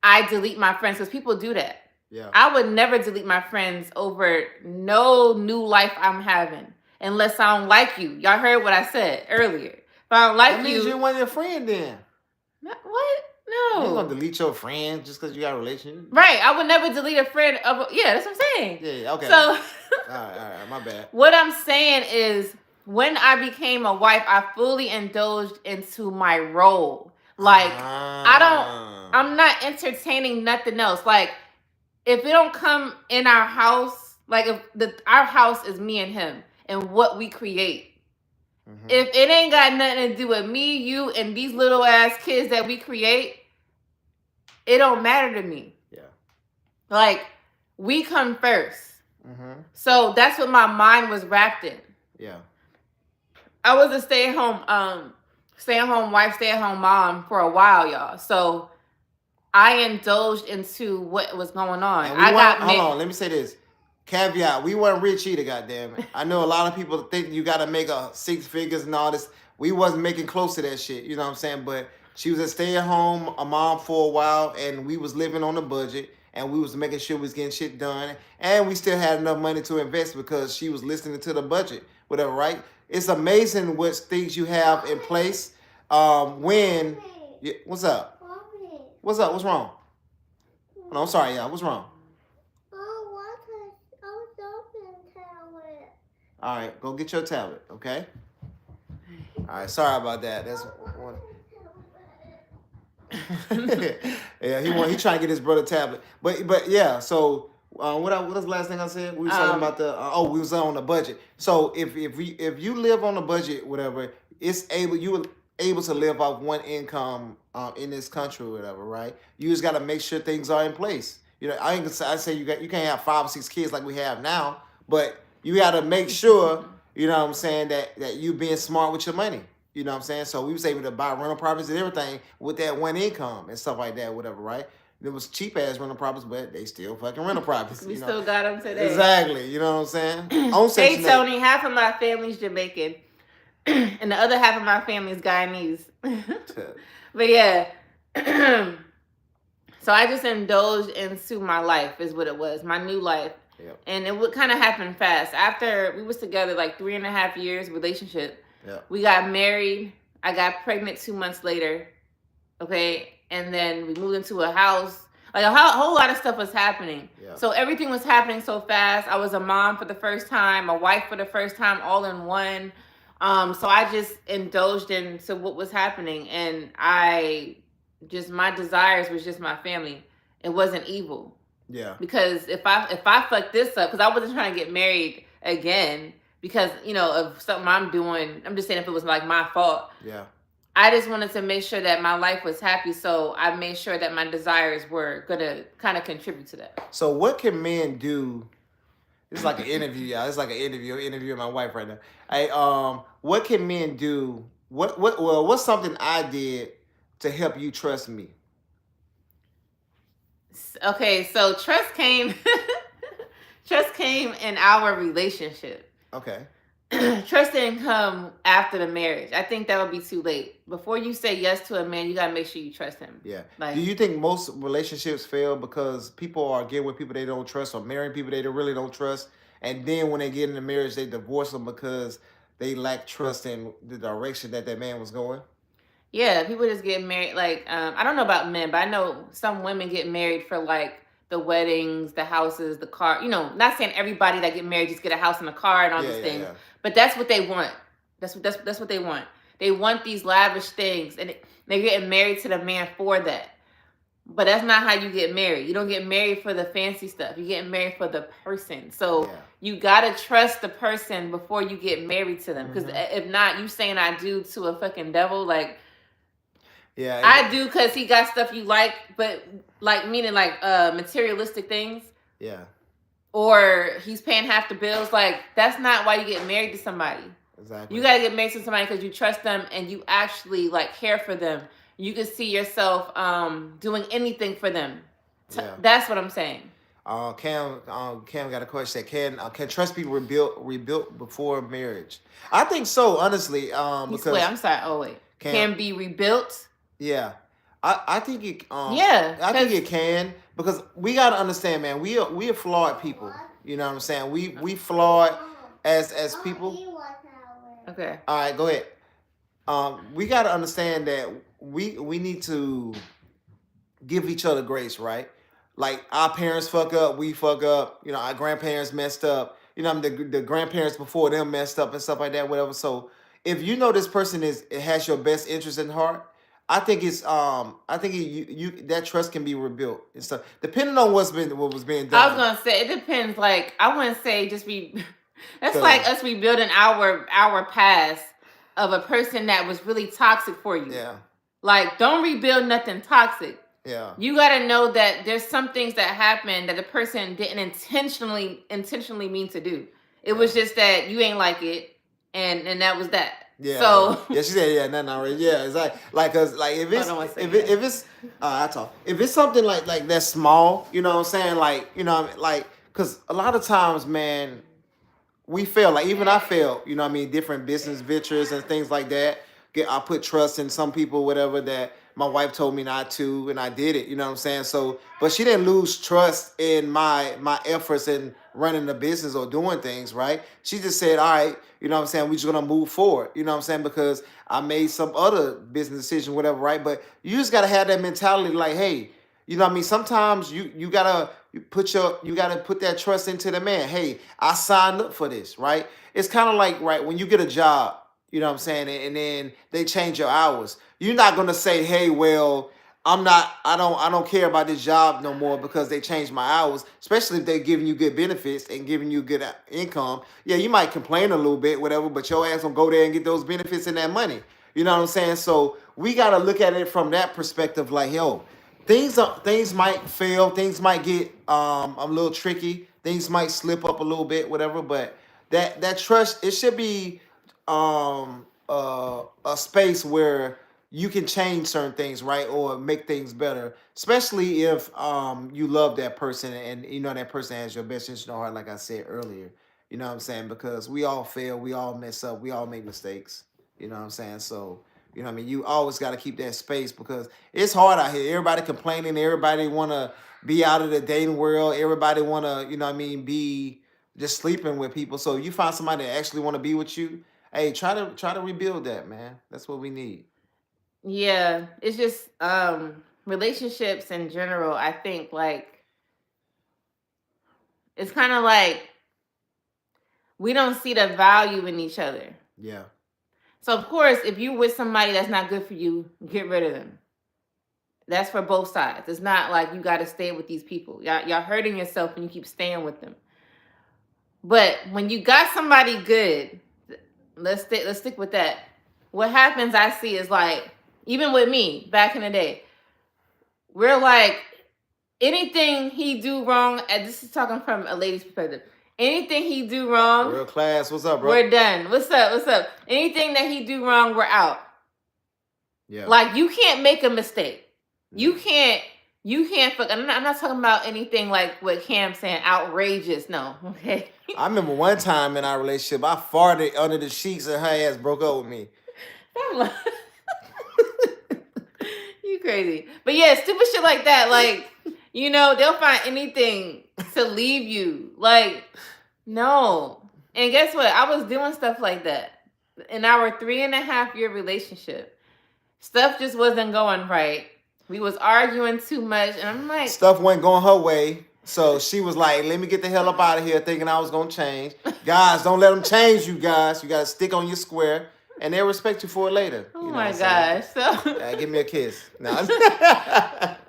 I delete my friends because people do that. Yeah. I would never delete my friends over no new life I'm having unless I don't like you. Y'all heard what I said earlier. If I don't like That means you want your friend then. What? You ain't No. gonna delete your friend just because you got a relationship. Right. I would never delete a friend of yeah, that's what I'm saying. Yeah, okay. So All right, my bad. what I'm saying is when I became a wife, I fully indulged into my role. Like I'm not entertaining nothing else. Like if it don't come in our house, like if our house is me and him and what we create. Mhm. If it ain't got nothing to do with me, you, and these little ass kids that we create, it don't matter to me. Yeah. Like we come first. Mm-hmm. So that's what my mind was wrapped in. Yeah. I was a stay-at-home wife, stay-at-home mom for a while, y'all. So I indulged into what was going on. And hold on, let me say this. Caveat, we weren't rich either, goddamn it. I know a lot of people think you gotta make a 6 figures and all this. We wasn't making close to that shit, you know what I'm saying? But she was a stay-at-home a mom for a while, and we was living on a budget, and we was making sure we was getting shit done, and we still had enough money to invest because she was listening to the budget, whatever, right? It's amazing what things you have in place. When what's up? What's up? What's wrong? No, I'm sorry, yeah. What's wrong? All right, go get your tablet, okay? All right, sorry about that. That's one. Yeah, he trying to get his brother tablet, but yeah. So what was the last thing I said? We was talking about we was on the budget. So if you live on a budget, whatever, you were able to live off one income in this country, or whatever, right? You just got to make sure things are in place. You know, I say you can't have 5 or 6 kids like we have now, but you got to make sure, you know what I'm saying, that you being smart with your money. You know what I'm saying? So we was able to buy rental properties and everything with that one income and stuff like that, whatever, right? It was cheap ass rental properties, but they still fucking rental properties. We still got them today. Exactly. You know what I'm saying? Hey, Tony, half of my family's Jamaican and the other half of my family's Guyanese. But yeah. So I just indulged into my life is what it was, my new life. Yep. And it would kind of happen fast. After we was together like 3.5 years relationship, yep. We got married. I got pregnant 2 months later. Okay. And then we moved into a house. Like a whole lot of stuff was happening. Yep. So everything was happening so fast. I was a mom for the first time, a wife for the first time, all in one. So I just indulged into what was happening. And my desires was just my family. It wasn't evil. Yeah. Because if I fuck this up, because I wasn't trying to get married again because, you know, of something I'm doing. I'm just saying if it was like my fault. Yeah. I just wanted to make sure that my life was happy. So I made sure that my desires were going to kind of contribute to that. So what can men do? It's like an interview, y'all. It's like an interview. I'm interviewing my wife right now. Hey, what can men do? What's something I did to help you trust me? Okay, so trust came in our relationship. Okay. Trust didn't come after the marriage. I think that would be too late. Before you say yes to a man, you gotta make sure you trust him. Yeah. Like, do you think most relationships fail because people are getting with people they don't trust or marrying people they really don't trust, and then when they get in the marriage they divorce them because they lack trust in the direction that man was going. Yeah, people just get married. Like, I don't know about men, but I know some women get married for like the weddings, the houses, the car. You know, not saying everybody that get married just get a house and a car and all these things, but that's what they want. That's what they want. They want these lavish things, and they're getting married to the man for that. But that's not how you get married. You don't get married for the fancy stuff. You get married for the person. So you gotta trust the person before you get married to them. Because if not, you saying I do to a fucking devil, like. Yeah, I do because he got stuff you like, but like meaning like materialistic things. Yeah. Or he's paying half the bills. Like, that's not why you get married to somebody. Exactly. You gotta get married to somebody because you trust them and you actually like care for them. You can see yourself doing anything for them. That's what I'm saying. Cam got a question. Can trust be rebuilt before marriage? I think so, honestly. Because wait, I'm sorry. Oh wait, can be rebuilt. Yeah, I think it. I think it can, because we gotta understand, man. We are flawed people. You know what I'm saying? We flawed as people. Okay. All right, go ahead. We gotta understand that we need to give each other grace, right? Like, our parents fuck up, we fuck up. You know, our grandparents messed up. You know, the grandparents before them messed up and stuff like that, whatever. So if you know this person has your best interest in heart, I think it's you that trust can be rebuilt and stuff, depending on what was being done. I was gonna say it depends. Like, I wouldn't say just be. That's like us rebuilding our past of a person that was really toxic for you. Yeah. Like, don't rebuild nothing toxic. Yeah. You gotta know that there's some things that happened that the person didn't intentionally mean to do. It was just that you ain't like it, and that was that. Yeah. So yeah, she said nothing already. Yeah, it's like cause like if it's I talk, if it's something like that small, you know what I'm saying, like, you know, like, cause a lot of times, man, we fail. Like, even I failed. You know what I mean, different business ventures and things like that. I put trust in some people, whatever, that my wife told me not to, and I did it. You know what I'm saying? So, but she didn't lose trust in my efforts in running the business or doing things, right? She just said, all right, you know what I'm saying, we're just going to move forward. You know what I'm saying? Because I made some other business decision, whatever, right? But you just got to have that mentality like, hey, you know what I mean? Sometimes you got to put that trust into the man. Hey, I signed up for this, right? It's kind of like, right, when you get a job, you know what I'm saying, and then they change your hours. You're not gonna say, hey, well, I don't care about this job no more because they changed my hours, especially if they're giving you good benefits and giving you good income. Yeah, you might complain a little bit, whatever, but your ass gonna go there and get those benefits and that money. You know what I'm saying? So we gotta look at it from that perspective, like, yo, things might fail, things might get a little tricky, things might slip up a little bit, whatever, but that trust, it should be a space where you can change certain things, right, or make things better, especially if you love that person and you know that person has your best interest in heart, like I said earlier. You know what I'm saying? Because we all fail, we all mess up, we all make mistakes. You know what I'm saying? So, you know what I mean, you always got to keep that space, because it's hard out here. Everybody complaining, everybody want to be out of the dating world, everybody want to, you know what I mean, be just sleeping with people. So you find somebody that actually want to be with you, hey, try to rebuild that, man. That's what we need. Yeah, it's just relationships in general. I think, like, it's kind of like we don't see the value in each other. Yeah. So of course, if you're with somebody that's not good for you, get rid of them. That's for both sides. It's not like you got to stay with these people. Y'all hurting yourself when you keep staying with them. But when you got somebody good, let's stick with that. What happens, I see, is like, even with me back in the day, we're like, anything he do wrong, and this is talking from a lady's perspective, anything he do wrong, real class, what's up, bro? We're done. What's up? Anything that he do wrong, we're out. Yeah. Like, you can't make a mistake. You can't fuck. I'm not talking about anything like what Cam's saying, outrageous. No, okay. I remember one time in our relationship, I farted under the sheets and her ass broke up with me. You crazy. But yeah, stupid shit like that. Like, you know, they'll find anything to leave you. Like, no. And guess what? I was doing stuff like that. in our 3.5 year relationship, stuff just wasn't going right. We was arguing too much, and I'm like, Stuff wasn't going her way. So she was like, let me get the hell up out of here, thinking I was going to change. Guys, don't let them change you guys. You got to stick on your square, and they'll respect you for it later. oh You know my what I'm saying? gosh. So, Give me a kiss. No.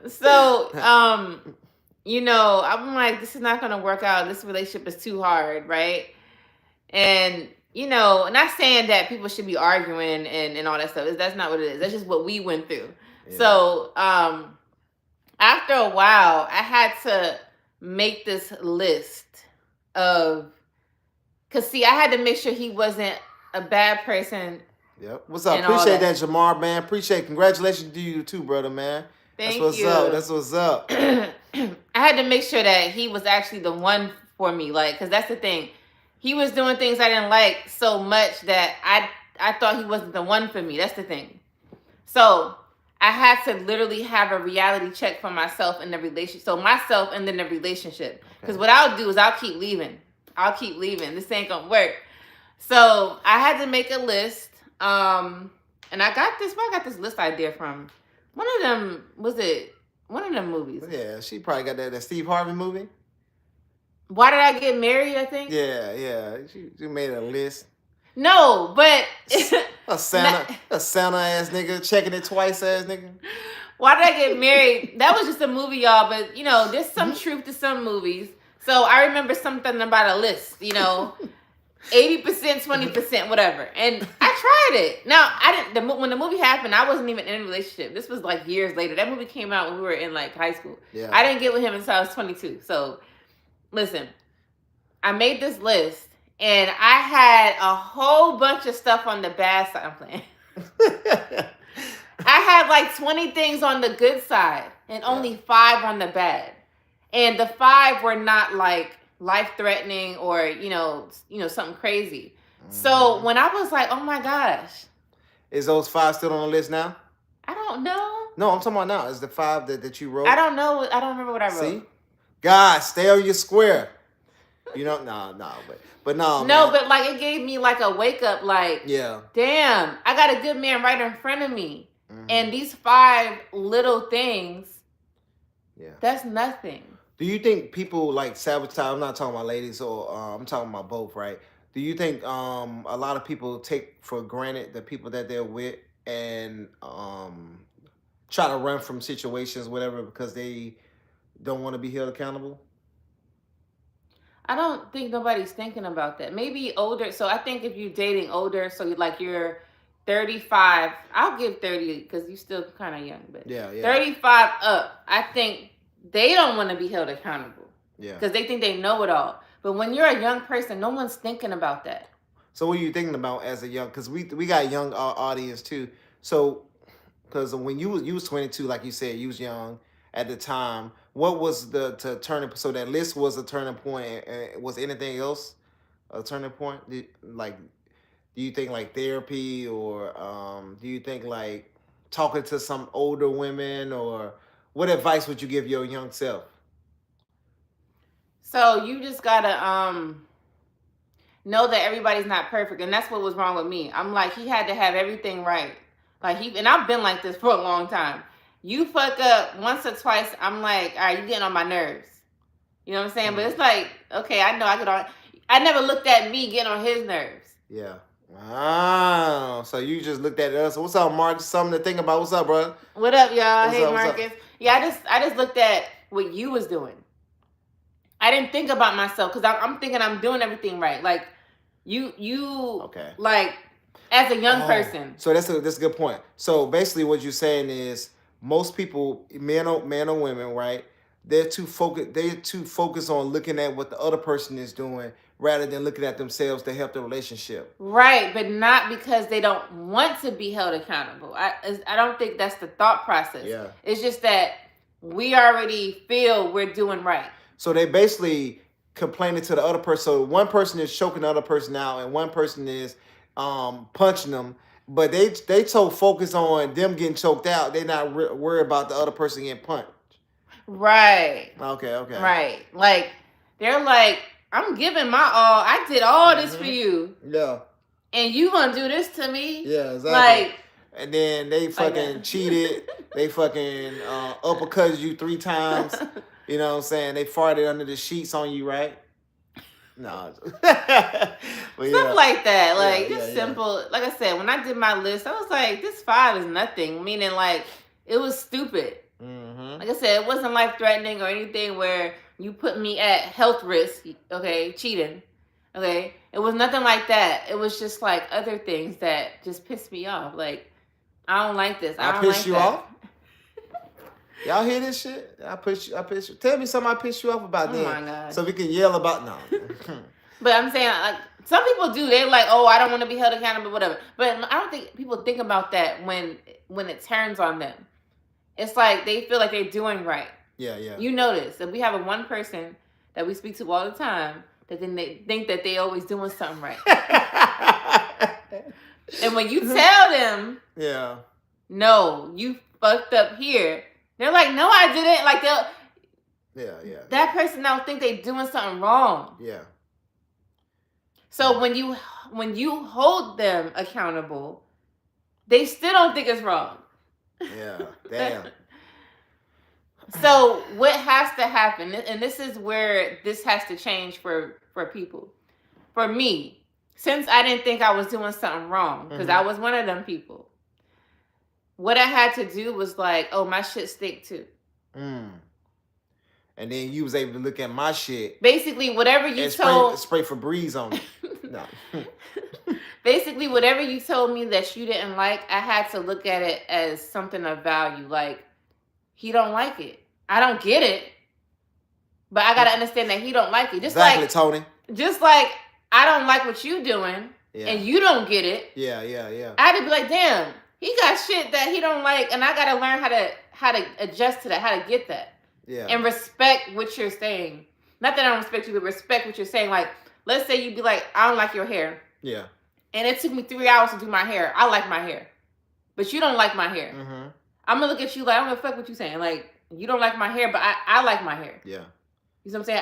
so I'm like, this is not gonna work out. This relationship is too hard, right? And not saying that people should be arguing and all that stuff. That's not what it is. That's just what we went through. Yeah. So after a while, I had to make this list of, cause see, I had to make sure he wasn't a bad person. Yep. What's up? and all Appreciate that. that, Jamar, man. Appreciate. Congratulations to you too, brother, man. Thank That's what's you. up. That's what's up. I had to make sure that he was actually the one for me, like, cause that's the thing. He was doing things I didn't like so much that I thought he wasn't the one for me. That's the thing. So I had to literally have a reality check for myself in the relationship. So myself and then the relationship. Because what I'll do is I'll keep leaving. This ain't gonna work. So I had to make a list. And I got this. Where I got this list idea from? One of them one of them movies. Yeah, she probably got that Steve Harvey movie. Why Did I Get Married? I think. Yeah. She made a list. No, but A Santa ass nigga, checking it twice ass nigga. Why Did I Get Married? That was just a movie, y'all. But there's some truth to some movies. So I remember something about a list. 80%, 20%, whatever. And I tried it. Now I didn't. When the movie happened, I wasn't even in a relationship. This was like years later. That movie came out when we were in like high school. Yeah. I didn't get with him until I was 22. So listen, I made this list. And I had a whole bunch of stuff on the bad side. I'm playing. I had like 20 things on the good side and only 5 on the bad. And the 5 were not like life-threatening or, something crazy. Mm-hmm. So when I was like, oh my gosh. Is those 5 still on the list now? I don't know. No, I'm talking about now. Is the 5 that you wrote? I don't know. I don't remember what I wrote. See? Guys, stay on your square. But no. No, man. but like it gave me like a wake up, like, yeah, damn, I got a good man right in front of me. Mm-hmm. And these 5 little things, that's nothing. Do you think people like sabotage? I'm not talking about ladies, or I'm talking about both, right? Do you think a lot of people take for granted the people that they're with and try to run from situations, whatever, because they don't want to be held accountable? I don't think nobody's thinking about that. Maybe older. So I think if you're dating older, so you're 35, I'll give 30 because you're still kind of young, but 35 up, I think they don't want to be held accountable. Yeah. Because they think they know it all. But when you're a young person, no one's thinking about that. So what are you thinking about as a young? Because we got a young audience too. So because when you was 22, like you said, you was young at the time. What was the turning? So that list was a turning point. Was anything else a turning point? Do you think like therapy, or do you think like talking to some older women, or what advice would you give your young self? So you just gotta know that everybody's not perfect, and that's what was wrong with me. I'm like, he had to have everything right. And I've been like this for a long time. You fuck up once or twice, I'm like, all right, you getting on my nerves. You know what I'm saying? Mm-hmm. But it's like, okay, I know I never looked at me getting on his nerves. Yeah. Wow. So you just looked at us. What's up, Marcus? Something to think about. What's up, bro? What up, y'all? Hey, Marcus. Yeah, I just looked at what you was doing. I didn't think about myself because I'm thinking I'm doing everything right. Like you okay. Like as a young person. So that's a good point. So basically what you're saying is most people, men or women, right? They're too focused on looking at what the other person is doing rather than looking at themselves to help the relationship. Right, but not because they don't want to be held accountable. I don't think that's the thought process. Yeah. It's just that we already feel we're doing right. So they basically complaining to the other person. So one person is choking the other person out and one person is punching them. But they so focused on them getting choked out, they're not worried about the other person getting punched. Right. Okay. Right. Like, they're like, I'm giving my all. I did all this for you. Yeah. and you gonna do this to me? Yeah, exactly. Like, and then they fucking cheated. They fucking uppercutted you 3 times. You know what I'm saying? They farted under the sheets on you, right? No. Stuff like that. Like, Yeah, just yeah. simple. Like I said, when I did my list, I was like, this 5 is nothing. Meaning, like, it was stupid. Mm-hmm. Like I said, it wasn't life-threatening or anything where you put me at health risk, okay, cheating, okay? It was nothing like that. It was just, like, other things that just pissed me off. Like, I don't like this. I don't pissed like you that. off? Y'all hear this shit? I pissed you. Tell me something I pissed you off about Oh then. my God. So we can yell about no. But I'm saying, like, some people do. They're like, oh, I don't want to be held accountable, whatever. But I don't think people think about that when it turns on them. It's like they feel like they're doing right. Yeah, yeah. You notice that we have a one person that we speak to all the time that then they think that they always doing something right. And when you tell them, yeah, no, you fucked up here, they're like, no, I didn't. Like yeah. That person don't think they doing something wrong. Yeah. So when you hold them accountable, they still don't think it's wrong. Yeah, damn. So what has to happen, and this is where this has to change for people. For me, since I didn't think I was doing something wrong, because I was one of them people, what I had to do was like, oh, my shit stick too. And then you was able to look at my shit. Basically, whatever you told... Spray Febreze on it. No. Basically, whatever you told me that you didn't like, I had to look at it as something of value. Like, he don't like it. I don't get it. But I got to understand that he don't like it. Just exactly, Tony. Just like I don't like what you doing, and you don't get it. Yeah. I had to be like, damn, he got shit that he don't like, and I got to learn how to adjust to that, how to get that. Yeah. And respect what you're saying. Not that I don't respect you, but respect what you're saying. Like, let's say you be like, I don't like your hair. Yeah. And it took me 3 hours to do my hair. I like my hair. But you don't like my hair. Mm-hmm. I'm going to look at you like, I'm going to fuck what you saying. Like, you don't like my hair, but I like my hair. Yeah. You know what I'm saying?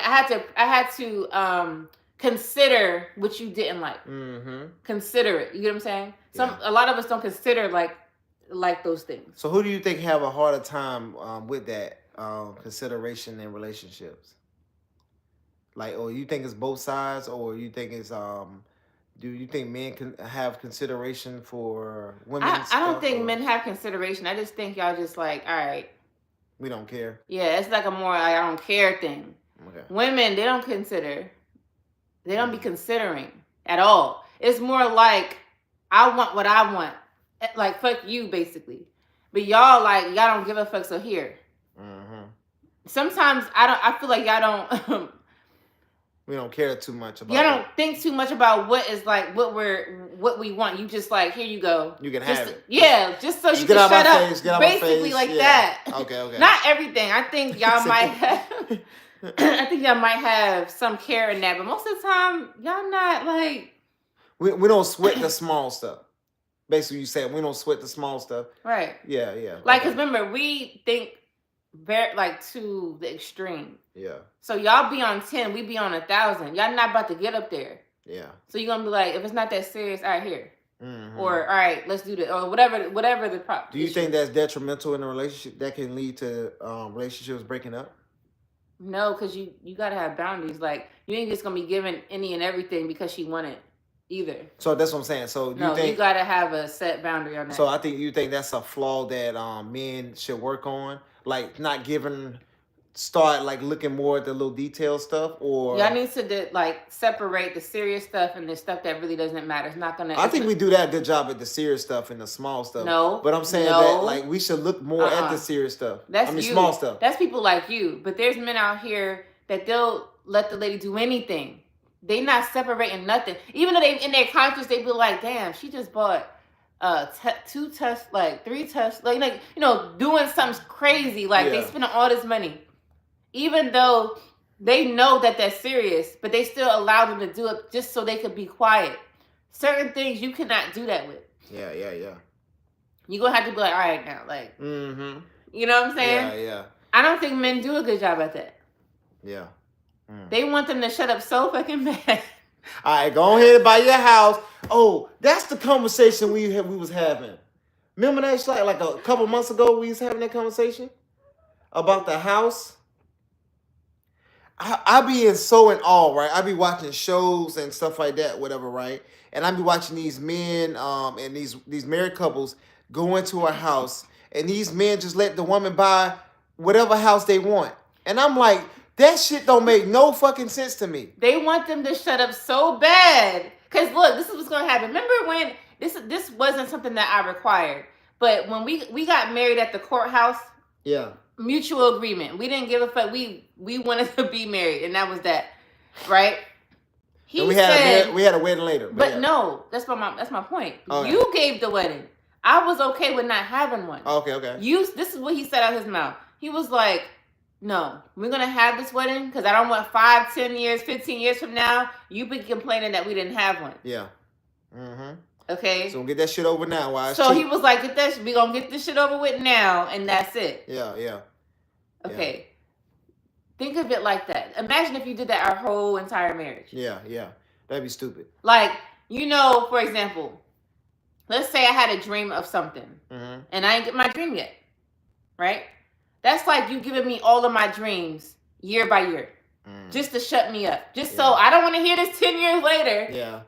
I had to consider what you didn't like. Mm-hmm. Consider it. You get what I'm saying? A lot of us don't consider like those things. So who do you think have a harder time with that consideration in relationships? Like, or you think it's both sides, or you think it's do you think men can have consideration for women? I don't think men have consideration. I just think y'all just like, all right, we don't care. Yeah, it's like a more like, I don't care thing. Okay. Women, they don't consider. They don't be considering at all. It's more like, I want what I want. Like, fuck you, basically. But y'all don't give a fuck, so here. Mm-hmm. Sometimes I feel like y'all don't we don't care too much about y'all don't think too much about what is like what we want. You just like, here you go. You can have it. Yeah, just so you can shut up. Basically like that. Okay. Not everything. I think y'all might have I think y'all might have some care in that, but most of the time, y'all not like we don't sweat the small stuff. Basically, you said we don't sweat the small stuff. Right. Yeah. Like, because remember, we think very like to the extreme. Yeah. So y'all be on 10, we be on 1,000. Y'all not about to get up there. Yeah. So you're gonna be like, if it's not that serious, all right, here. Mm-hmm. Or all right, let's do this, or whatever the problem. Do you think that's detrimental in a relationship? That can lead to relationships breaking up? No, because you gotta have boundaries. Like, you ain't just gonna be giving any and everything because she wanted either. So that's what I'm saying. So you gotta have a set boundary on that. So I think you think that's a flaw that men should work on, like not giving. Start like looking more at the little detail stuff, or y'all need to like separate the serious stuff and the stuff that really doesn't matter. It's not gonna. I think we do that good job at the serious stuff and the small stuff. No, but I'm saying that like we should look more at the serious stuff. Small stuff. That's people like you. But there's men out here that they'll let the lady do anything. They not separating nothing. Even though they in their conscience they be like, damn, she just bought 2 tests, like 3 tests, like doing something crazy. Like they spending all this money. Even though they know that that's serious, but they still allow them to do it just so they could be quiet. Certain things you cannot do that with. Yeah. You're going to have to be like, all right now, like, mm-hmm. You know what I'm saying? Yeah. I don't think men do a good job at that. Yeah. They want them to shut up so fucking bad. All right, go ahead and buy your house. Oh, that's the conversation we was having. Remember that like a couple months ago we was having that conversation about the house. I be so in awe, right? I be watching shows and stuff like that, whatever, right? And I be watching these men, and these married couples go into a house, and these men just let the woman buy whatever house they want, and I'm like, that shit don't make no fucking sense to me. They want them to shut up so bad. Cause look, this is what's gonna happen. Remember when this wasn't something that I required, but when we got married at the courthouse, Yeah. mutual agreement. We didn't give a fuck. We wanted to be married, and that was that, right? He And we said had a wedding later. but yeah. no, that's my point. Okay. You gave the wedding. I was okay with not having one. Okay. This is what he said out of his mouth. He was like, no, we're gonna have this wedding because I don't want 5, 10 years, 15 years from now, you be complaining that we didn't have one. Yeah. Mm-hmm. Okay. So we'll get that shit over now. Why? So he was like, we gonna get this shit over with now, and that's it. Yeah. Okay. Yeah. Think of it like that. Imagine if you did that our whole entire marriage. Yeah. That'd be stupid. Like, for example, let's say I had a dream of something, Mm-hmm. and I didn't get my dream yet, right? That's like you giving me all of my dreams year by year, just to shut me up. Just so I don't want to hear this 10 years later. Yeah.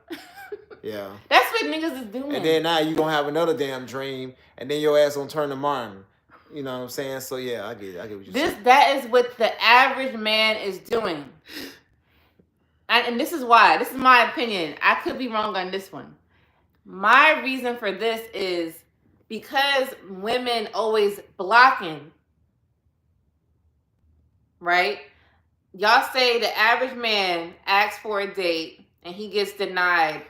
That's what niggas is doing. And then now you gonna have another damn dream, and then your ass gonna turn to Martin. You know what I'm saying? So yeah, I get what you're saying. That is what the average man is doing. And this is why. This is my opinion. I could be wrong on this one. My reason for this is because women always blocking, right? Y'all say the average man asks for a date and he gets denied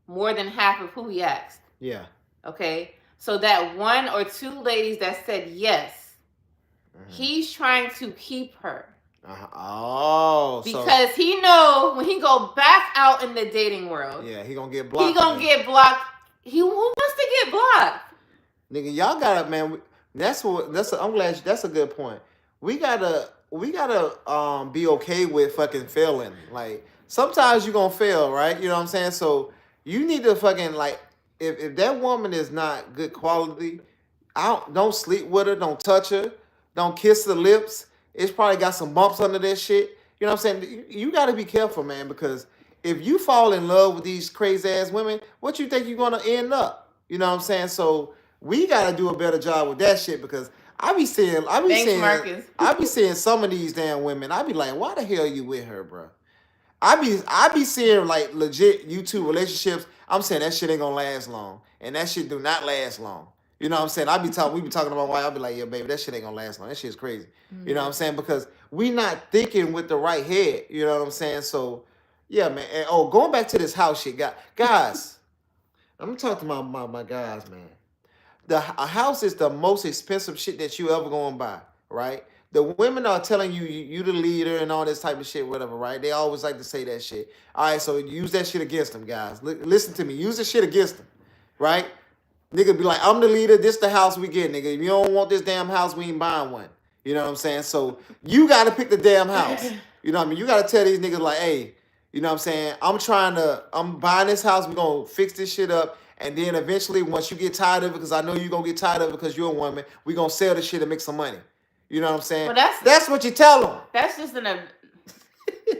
more than half of who he asked. Yeah. Okay? So that 1 or 2 ladies that said yes, he's trying to keep her. Because he know when he go back out in the dating world, yeah, he gonna get blocked. He gonna get blocked. Who wants to get blocked? Nigga, y'all gotta, man. I'm glad that's a good point. We gotta be okay with fucking failing. Like sometimes you gonna fail, right? You know what I'm saying? So you need to fucking like if that woman is not good quality, don't sleep with her, don't touch her, don't kiss the lips. It's probably got some bumps under that shit. You know what I'm saying? You got to be careful, man, because if you fall in love with these crazy ass women, what you think you're gonna end up? You know what I'm saying? So we got to do a better job with that shit because I be seeing some of these damn women. I be like, why the hell you with her, bro? I be seeing like legit YouTube relationships. I'm saying that shit ain't gonna last long, and that shit do not last long. You know what I'm saying? We be talking about why I be like, yeah, baby, that shit ain't gonna last long. That shit's crazy. Mm-hmm. You know what I'm saying? Because we not thinking with the right head. You know what I'm saying? So, yeah, man. And, going back to this house shit, guys. I'm gonna talk to my guys, man. A house is the most expensive shit that you ever gonna buy, right? The women are telling you the leader and all this type of shit, whatever, right? They always like to say that shit. All right, so use that shit against them, guys. Listen to me. Use the shit against them, right? Nigga be like, I'm the leader. This the house we get, nigga. If you don't want this damn house, we ain't buying one. You know what I'm saying? So you got to pick the damn house. You know what I mean? You got to tell these niggas like, hey, you know what I'm saying? I'm buying this house. We're going to fix this shit up. And then eventually, once you get tired of it, because I know you're going to get tired of it because you're a woman, we're going to sell this shit and make some money. You know what I'm saying? Well, that's what you tell them. That's just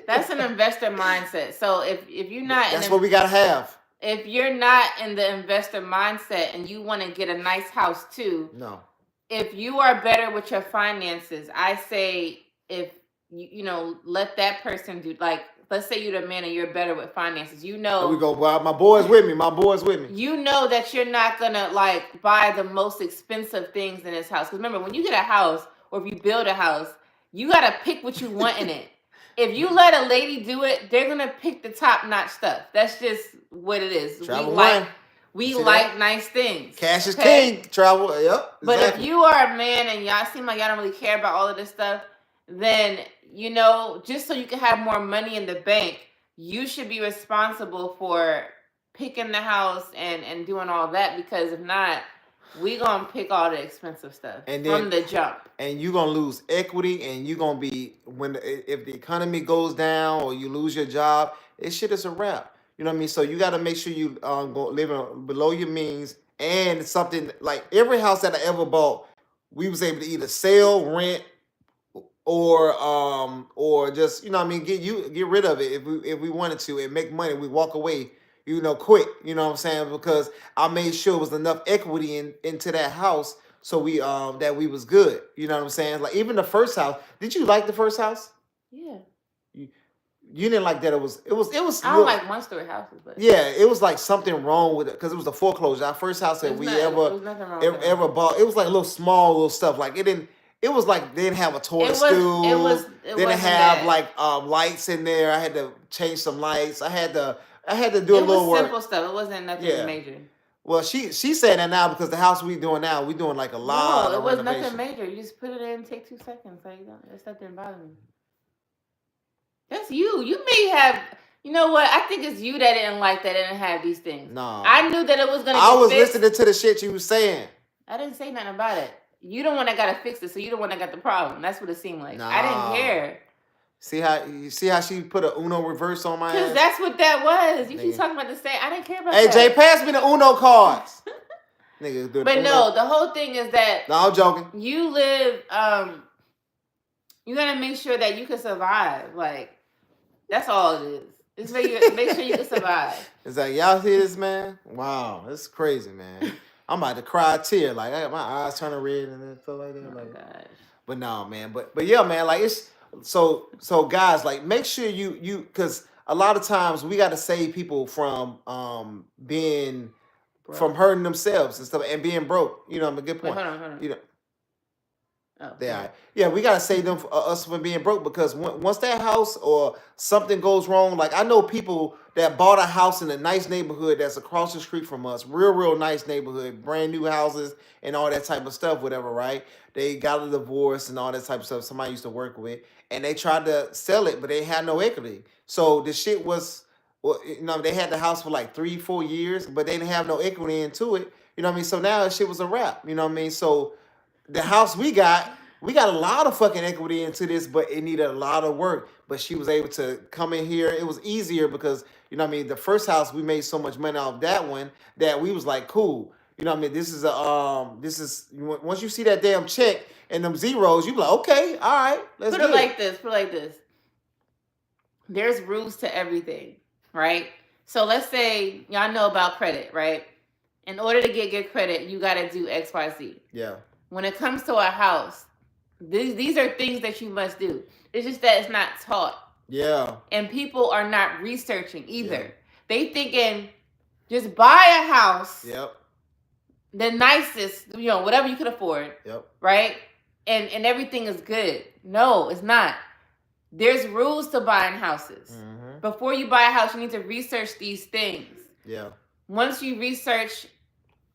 that's an investor mindset. So if you're not... That's what we got to have. If you're not in the investor mindset and you want to get a nice house too... No. If you are better with your finances, I say if you let that person do, like, let's say you're the man and you're better with finances. You know, there we go. Well, my boy's with me. You know that you're not gonna like buy the most expensive things in this house. Because remember, when you get a house or if you build a house, you gotta pick what you want in it. If you let a lady do it, they're gonna pick the top-notch stuff. That's just what it is. We like nice things. Cash is king. Travel. Yep. Exactly. But if you are a man and y'all seem like y'all don't really care about all of this stuff, then, just so you can have more money in the bank, you should be responsible for picking the house and doing all that. Because if not, we going to pick all the expensive stuff from the jump. And you're going to lose equity and you're going to be, if the economy goes down or you lose your job, this shit is a wrap. You know what I mean? So you got to make sure you go living below your means, and something like every house that I ever bought, we was able to either sell, rent, or just, you know what I mean, get rid of it if we wanted to and make money. We walk away, quick. You know what I'm saying? Because I made sure it was enough equity into that house, so we that we was good. You know what I'm saying? Like even the first house. Did you like the first house? Yeah. You didn't like that. It was I don't like one-story houses, but yeah, it was like something wrong with it because it was a foreclosure. Our first house that we there was nothing wrong with ever bought. It was like little stuff. Like it didn't. It was like they didn't have a toilet stool. It didn't have like lights in there. I had to change some lights. I had to do a little work. Simple stuff. It wasn't nothing major. Well, she saying that now because the house we doing now, we doing like a lot. No, it was renovation. nothing major. You just put it in, take 2 seconds. Like that stuff didn't bother me. That's you. You may have. You know what? I think it's you that didn't like that didn't have these things. No, I knew that it was gonna. I was listening to the shit you was saying. I didn't say nothing about it. You the one that gotta fix it, so you the one that got the problem. That's what it seemed like. I didn't care. See how she put a Uno reverse on my ass? Because that's what that was. You keep talking about the same. I didn't care about that. Hey, that. Jay, pass me the Uno cards. Nigga, do but no, the whole thing is that. No, I'm joking. You live. You gotta make sure that you can survive. Like that's all it is. Just make sure you can survive. It's like y'all hear this, man? Wow, it's crazy, man. I'm about to cry a tear. Like I got my eyes turning red and stuff like that. Oh my gosh. But no, man. But yeah, man. Like it's so guys. Like make sure you because a lot of times we got to save people from being broke. From hurting themselves and stuff and being broke. You know, I'm a good point. Wait, hold on. You know. Oh, yeah, we gotta save them us from being broke because once that house or something goes wrong, like I know people that bought a house in a nice neighborhood that's across the street from us, real nice neighborhood, brand new houses and all that type of stuff, whatever, right? They got a divorce and all that type of stuff. Somebody used to work with, and they tried to sell it, but they had no equity. So the shit was, well, they had the house for like 3-4 years, but they didn't have no equity into it. You know what I mean? So now the shit was a wrap. You know what I mean? So the house we got a lot of fucking equity into this, but it needed a lot of work. But she was able to come in here. It was easier because, you know what I mean, the first house we made so much money off that one that we was like, cool. You know what I mean? This is once you see that damn check and them zeros, you be like, okay, all right, let's put it like this. There's rules to everything, right? So let's say y'all know about credit, right? In order to get good credit, you got to do X, Y, Z. Yeah. When it comes to a house, these are things that you must do. It's just that it's not taught. Yeah. And people are not researching either. Yeah. They thinking, just buy a house. Yep. The nicest, whatever you could afford. Yep. Right? And everything is good. No, it's not. There's rules to buying houses. Mm-hmm. Before you buy a house, you need to research these things. Yeah. Once you research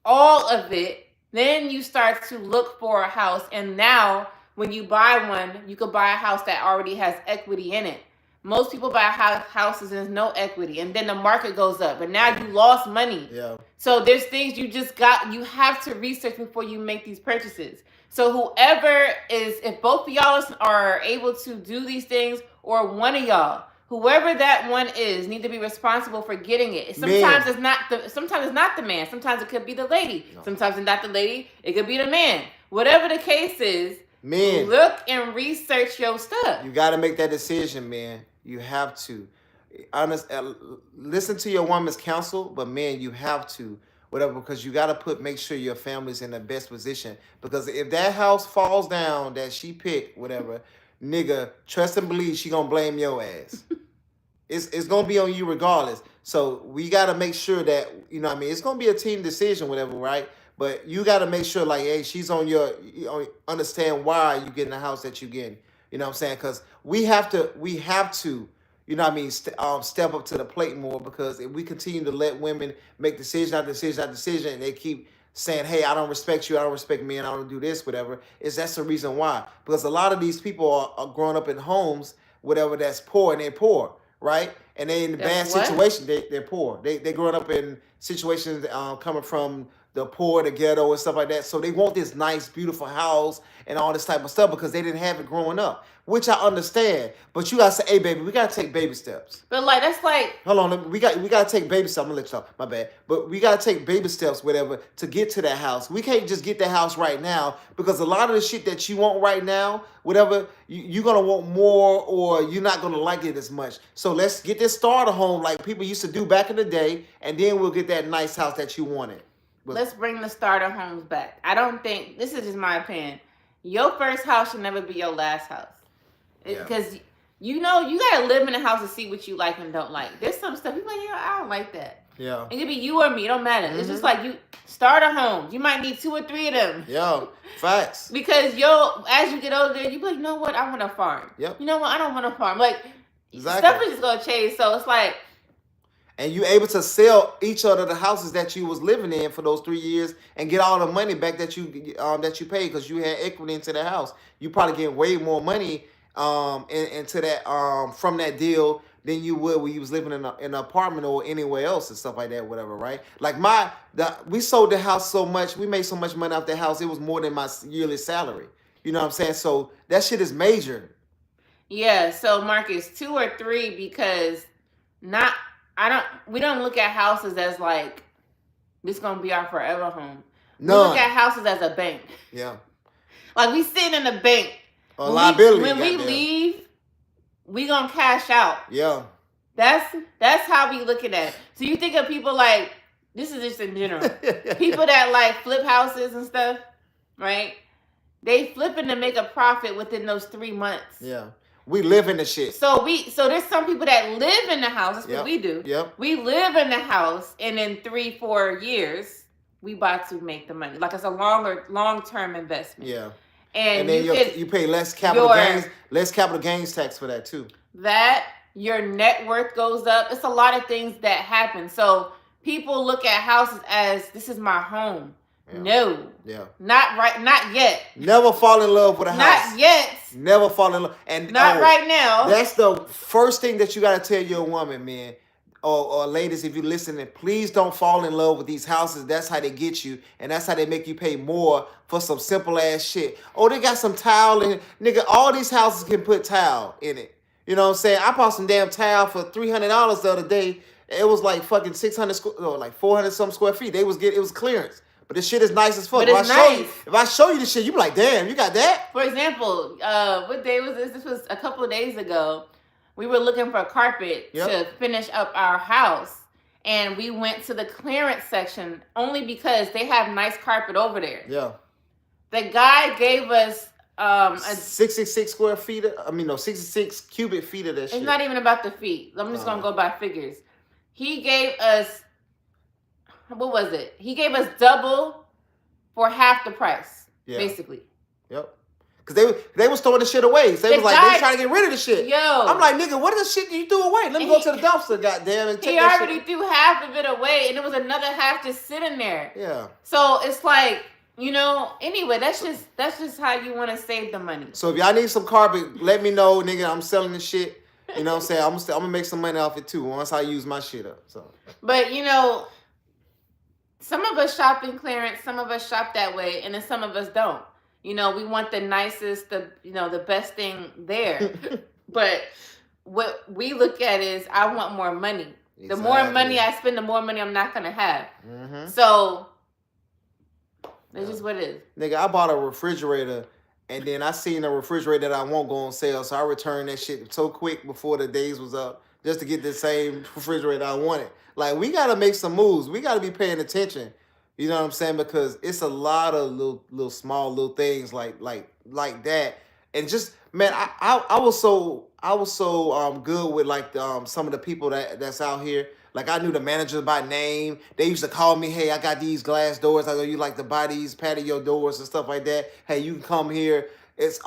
all of it, then you start to look for a house. And now, when you buy one, you could buy a house that already has equity in it. Most people buy houses and there's no equity. And then the market goes up. But now you lost money. Yeah. So there's things you have to research before you make these purchases. So if both of y'all are able to do these things, or one of y'all, whoever that one is, need to be responsible for getting it. Sometimes it's not the man. Sometimes it could be the lady. No. Sometimes it's not the lady. It could be the man. Whatever the case is, man, look and research your stuff. You got to make that decision, man. You have to. Listen to your woman's counsel, but man, you have to. Whatever, because you got to make sure your family's in the best position. Because if that house falls down that she picked, whatever, nigga, trust and believe she gonna blame your ass. It's gonna be on you regardless. So we gotta make sure that, it's gonna be a team decision, whatever, right? But you gotta make sure, like, hey, she's on understand why you getting the house that you getting. You know what I'm saying? Because we have to, step up to the plate more, because if we continue to let women make decision after decision after decision, and they keep saying, hey, I don't respect you, I don't respect me, and I don't do this, whatever, that's the reason why. Because a lot of these people are growing up in homes, whatever, that's poor, and they're poor, right? And they in a bad situation, they're poor. They growing up in situations coming from the poor, the ghetto, and stuff like that. So they want this nice, beautiful house and all this type of stuff because they didn't have it growing up, which I understand. But you gotta say, hey, baby, we gotta take baby steps. But like that's like Hold on, we gotta take baby steps. I'm gonna let you talk. My bad, but we gotta take baby steps, whatever, to get to that house. We can't just get that house right now because a lot of the shit that you want right now, whatever, you're gonna want more, or you're not gonna like it as much. So let's get this starter home like people used to do back in the day, and then we'll get that nice house that you wanted. let's bring the starter homes back. I don't think this is just my opinion. Your first house should never be your last house. Yeah. Because you know you gotta live in the house to see what you like and don't like. There's some stuff you like, I don't like that. Yeah. It could be you or me, it don't matter. It's just like you starter homes. You might need 2 or 3 of them. Yeah. Facts. Because as you get older, you be like, you know what, I want a farm. Yep. You know what, I don't want a farm. Like Exactly. stuff is just gonna change. So it's like, and you able to sell each other the houses that you was living in for those 3 years and get all the money back that you paid because you had equity into the house. You probably get way more money into that from that deal than you would when you was living in an apartment or anywhere else and stuff like that, whatever, right? Like we sold the house so much, we made so much money off the house, it was more than my yearly salary. You know what I'm saying? So that shit is major. yeah. So Marcus, 2 or 3 because we don't look at houses as like this gonna be our forever home. None. We look at houses as a bank. Yeah. Like we sitting in the bank. A liability. When we leave, we gonna cash out. Yeah. That's how we looking at it. So you think of people like, this is just in general. People that like flip houses and stuff, right? They flipping to make a profit within those 3 months. Yeah. We live in the shit. So there's some people that live in the house. That's what we do. Yep. We live in the house, and in 3-4 years, we about to make the money. Like it's a long-term investment. Yeah. And then you pay less capital gains tax for that too. That your net worth goes up. It's a lot of things that happen. So people look at houses as this is my home. Yeah. No. Yeah. Not yet. Never fall in love with a house. Not yet. Never fall in love. And not right now. That's the first thing that you gotta tell your woman, man. Or ladies, if you're listening, please don't fall in love with these houses. That's how they get you, and that's how they make you pay more for some simple ass shit. Oh, they got some tile in it. Nigga, all these houses can put tile in it. You know what I'm saying? I bought some damn tile for $300 the other day. It was like fucking 400 some square feet. It was clearance. But this shit is nice as fuck. If I show you this shit, you be like, damn, you got that? For example, what day was this? This was a couple of days ago. We were looking for a carpet to finish up our house. And we went to the clearance section only because they have nice carpet over there. Yeah. The guy gave us 66 square feet. 66 cubic feet of that shit. It's not even about the feet. I'm just going to go by figures. He gave us, what was it? He gave us double for half the price, basically. Yep. Because they was throwing the shit away. So they was like, they trying to get rid of the shit. Yo. I'm like, nigga, what is the shit you threw away? Let me go to the dumpster, goddamn. And take he already threw half of it away, and there was another half just sitting there. Yeah. So it's like, anyway, that's just how you want to save the money. So if y'all need some carpet, let me know, nigga. I'm selling the shit. You know what I'm saying? I'm gonna make some money off it too once I use my shit up. So. But some of us shop in clearance, some of us shop that way, and then some of us don't. We want the nicest, the best thing there. But what we look at is, I want more money. Exactly. The more money I spend, the more money I'm not gonna have. Mm-hmm. So that's just what it is. Nigga, I bought a refrigerator, and then I seen a refrigerator that I won't go on sale, so I returned that shit so quick before the days was up just to get the same refrigerator I wanted. Like, we gotta make some moves. We gotta be paying attention. You know what I'm saying? Because it's a lot of little small things like that. And just, man, I was so good with like some of the people that's out here. Like, I knew the manager by name. They used to call me, hey, I got these glass doors. I know you like to buy these patio doors and stuff like that. Hey, you can come here. It's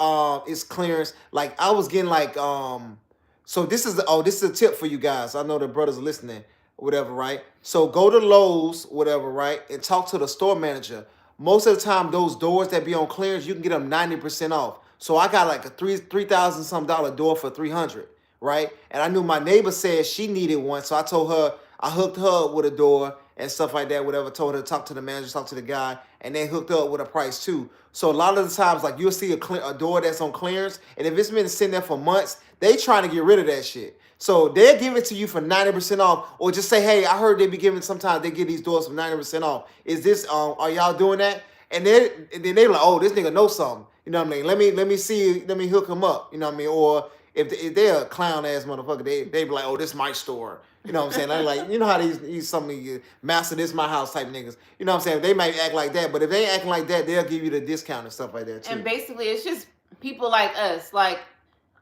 clearance. Like, I was getting like so this is a tip for you guys. I know the brothers are listening. Whatever, right? So go to Lowe's, whatever, right? And talk to the store manager. Most of the time, those doors that be on clearance, you can get them 90% off. So I got like a $3,000 some door for $300, right? And I knew my neighbor said she needed one, so I told her, I hooked her up with a door, and stuff like that, whatever, told her to talk to the manager, talk to the guy, and they hooked up with a price too. So a lot of the times, like you'll see a door that's on clearance, and if it's been sitting there for months, they trying to get rid of that shit. So they'll give it to you for 90% off, or just say, hey, I heard they be giving, sometimes they give these doors for 90% off. Is this, are y'all doing that? And then they like, oh, this nigga knows something. You know what I mean? Let me see, let me hook him up. You know what I mean? Or if they're a clown ass motherfucker, they be like, oh, this my store. You know what I'm saying? They're like, you know how these some of you master this my house type niggas. You know what I'm saying? They might act like that, but if they ain't acting like that, they'll give you the discount and stuff like that too. And basically, it's just people like us. Like,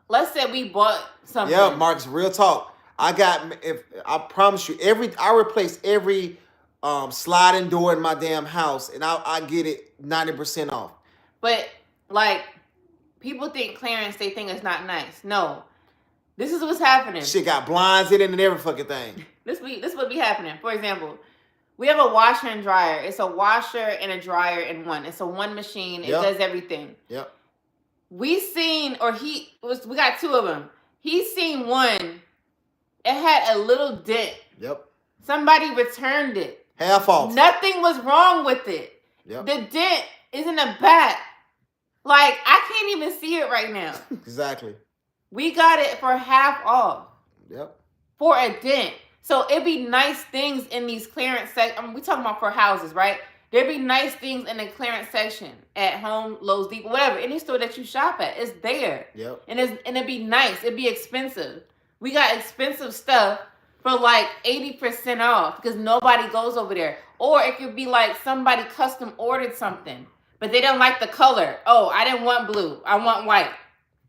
let's say we bought something. Yeah, Marcus, real talk. I promise you, I replace every sliding door in my damn house, and I get it 90% off. But like, people think clearance, they think it's not nice. No, this is what's happening. Shit got blinds in it and every fucking thing. This would be happening. For example, we have a washer and dryer. It's a washer and a dryer in one. It's a one machine. It does everything. Yep. We got two of them. He's seen one. It had a little dent. Yep. Somebody returned it. Half off. Nothing was wrong with it. Yep. The dent is in the back. Like, I can't even see it right now. Exactly. We got it for half off. Yep. For a dent. So it'd be nice things in these clearance sections. We talking about for houses, right? There'd be nice things in the clearance section at Home, Lowe's, Depot, whatever. Any store that you shop at, it's there. Yep. And it'd be nice. It'd be expensive. We got expensive stuff for like 80% off because nobody goes over there. Or it could be like somebody custom ordered something, but they don't like the color. Oh, I didn't want blue. I want white.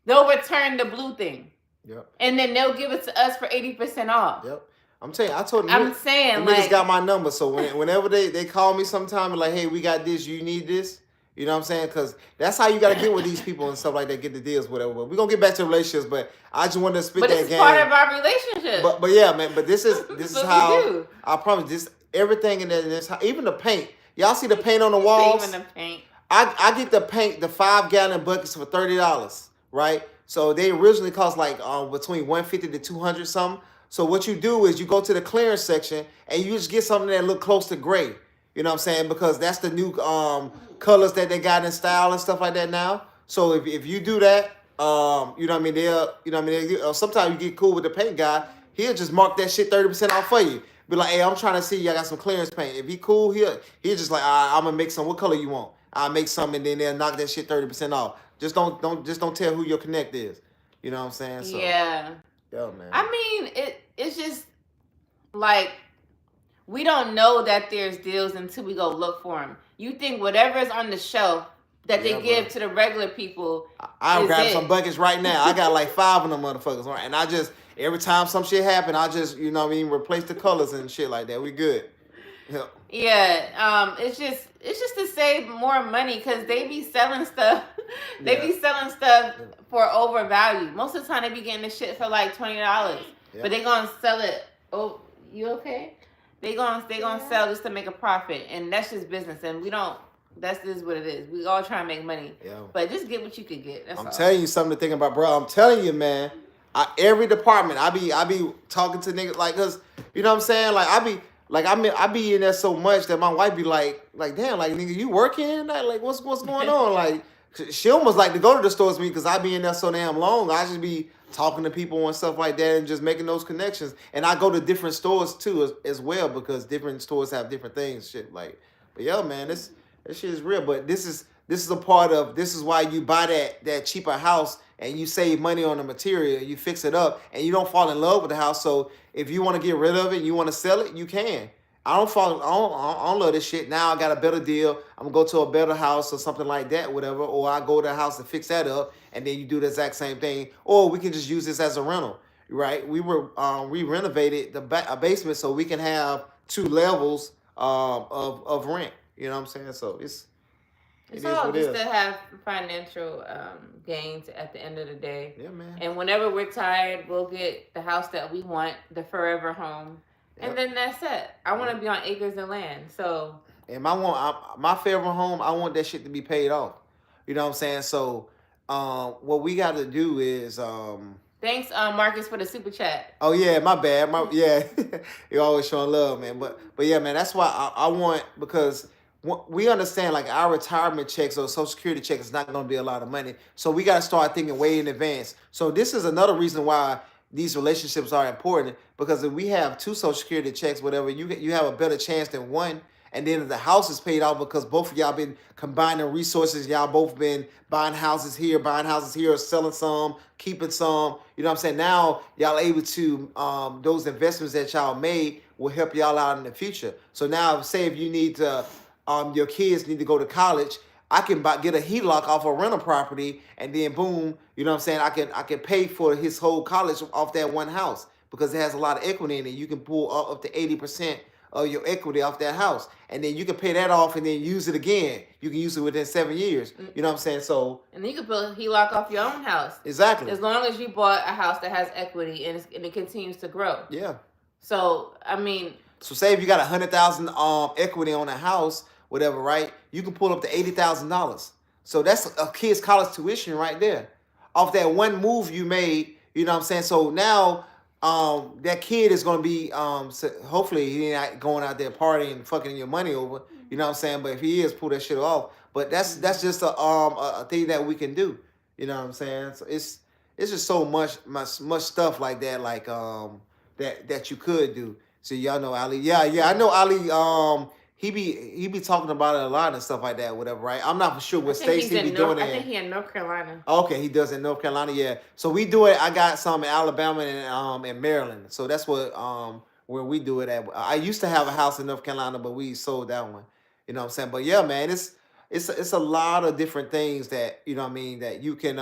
They'll return the blue thing. Yep. And then they'll give it to us for 80% off. Yep. I'm telling you, I told them. I'm saying, the niggas like, got my number, so whenever they call me sometime, like, hey, we got this, you need this. You know what I'm saying? Because that's how you got to get with these people and stuff like that, get the deals, whatever. But we're going to get back to relationships, but I just wanted to spit that game. But it's part of our relationship. But yeah, man, but this is how, I promise, this everything in this, even the paint. Y'all see the paint on the walls? Even the paint. I get the paint, the 5-gallon buckets for $30, right? So they originally cost like between $150 to $200 something. So what you do is you go to the clearance section and you just get something that look close to gray. You know what I'm saying? Because that's the new colors that they got in style and stuff like that now. So if you do that, you know what I mean? Sometimes you get cool with the paint guy. He'll just mark that shit 30% off for you. Be like, hey, I'm trying to see, I got some clearance paint. If he cool, he'll just like, I'm gonna make some. What color you want? I'll make some, and then they'll knock that shit 30% off. Just don't tell who your connect is. You know what I'm saying? So, yeah. Yo, man. I mean, it's just like, we don't know that there's deals until we go look for them. You think whatever is on the shelf that they give to the regular people. I'll grab some buckets right now. I got like 5 of them motherfuckers, right? And I just, every time some shit happen, I just, you know what I mean, replace the colors and shit like that. We good. Yeah. Yeah, it's just to save more money because they be selling stuff. They be selling stuff for overvalue. Most of the time, they be getting the shit for like $20, but they gonna sell it. Oh, you okay? They gonna sell just to make a profit, and that's just business. And we don't. That's just what it is. We all try to make money, but just get what you could get. That's I'm all. telling you something to think about, bro. I'm telling you, man. Every department, I be talking to niggas like, cause you know what I'm saying. Like I be in there so much that my wife be like, damn, like nigga, you working? Like what's going on? Like she almost like to go to the stores with me because I be in there so damn long. I just be talking to people and stuff like that and just making those connections. And I go to different stores too as well because different stores have different things. Shit, like, but yeah, man, this shit is real. But this is a part of, this is why you buy that cheaper house and you save money on the material. You fix it up and you don't fall in love with the house. So if you want to get rid of it, you want to sell it, you can. I don't love this shit. Now I got a better deal. I'm gonna go to a better house or something like that, whatever. Or I go to the house and fix that up, and then you do the exact same thing. Or we can just use this as a rental, right? We renovated a basement so we can have 2 levels of rent. You know what I'm saying? So it's all just to have financial gains at the end of the day. Yeah, man. And whenever we're tired, we'll get the house that we want, the forever home. And then that's it. I want to be on acres of land. So. And my favorite home, I want that shit to be paid off. You know what I'm saying? So, what we got to do is, Thanks, Marcus, for the super chat. Oh yeah, my bad. Yeah, you're always showing love, man. But yeah, man, that's why I want, because we understand like our retirement checks or Social Security check is not going to be a lot of money, so we got to start thinking way in advance. So this is another reason why these relationships are important, because if we have two Social Security checks, whatever, you have a better chance than one. And then if the house is paid off because both of y'all been combining resources, y'all both been buying houses here, or selling some, keeping some. You know what I'm saying? Now y'all able to those investments that y'all made will help y'all out in the future. So now, say if you need to, your kids need to go to college, I can get a HELOC off a rental property, and then boom, you know what I'm saying? I can pay for his whole college off that one house because it has a lot of equity in it. You can pull up to 80% of your equity off that house, and then you can pay that off and then use it again. You can use it within 7 years. You know what I'm saying? So, and then you can build a HELOC off your own house. Exactly. As long as you bought a house that has equity and it continues to grow. Yeah. So I mean. So say if you got 100,000 equity on a house, whatever, right? You can pull up to $80,000. So that's a kid's college tuition right there, off that one move you made. You know what I'm saying? So now that kid is going to be, hopefully he's not going out there partying and fucking your money over. You know what I'm saying? But if he is, pull that shit off. But that's just a thing that we can do. You know what I'm saying? So it's just so much stuff like that, like that you could do. So y'all know Ali. Yeah, I know Ali. He be talking about it a lot and stuff like that, whatever, right? I'm not for sure what states he be doing it. I think he in North Carolina. Okay, he does in North Carolina, yeah. So we do it. I got some in Alabama and in Maryland. So that's what where we do it at. I used to have a house in North Carolina, but we sold that one. You know what I'm saying? But yeah, man, it's a lot of different things that, you know what I mean, that you can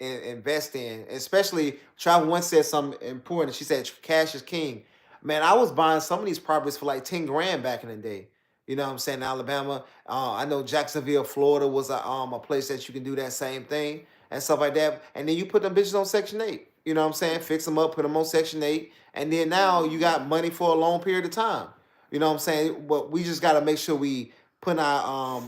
invest in. Especially Travel once said something important. She said cash is king. Man, I was buying some of these properties for like 10 grand back in the day. You know what I'm saying? Alabama. I know Jacksonville, Florida was a place that you can do that same thing and stuff like that. And then you put them bitches on Section 8. You know what I'm saying? Fix them up, put them on Section 8. And then now you got money for a long period of time. You know what I'm saying? But we just got to make sure we put our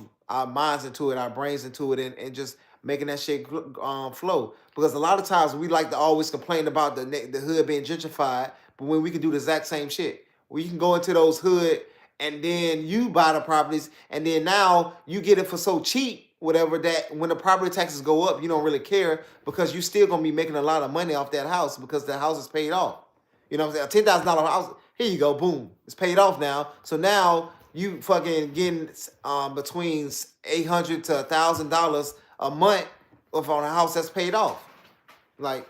minds into it, our brains into it, and just making that shit flow. Because a lot of times we like to always complain about the hood being gentrified, but when we can do the exact same shit, we can go into those hood and then you buy the properties, and then now you get it for so cheap, whatever, that when the property taxes go up, you don't really care because you still gonna be making a lot of money off that house because the house is paid off. You know what I'm saying? A $10,000 house, here you go, boom, it's paid off now. So now you fucking getting between $800 to $1,000 a month on a house that's paid off. Like,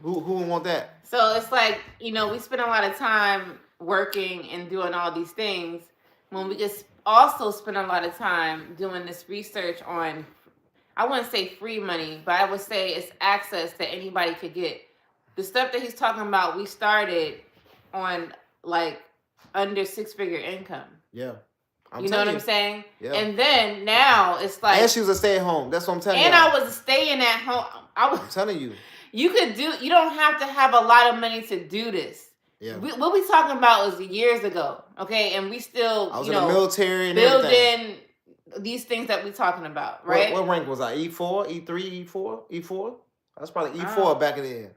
who would want that? So it's like, you know, we spend a lot of time working and doing all these things when we just also spend a lot of time doing this research on, I wouldn't say free money, but I would say it's access that anybody could get. The stuff that he's talking about, we started on like under 6-figure income. Yeah. You know what I'm saying? Yeah. And then now it's like, and she was a stay-at-home. That's what I'm telling you. And I was staying at home. I'm telling you. You don't have to have a lot of money to do this. Yeah. What we talking about was years ago, okay? And we still, I was in the military and building everything. These things that we talking about, right? What rank was I? E4, E3, E4? That's probably E4 back in the day.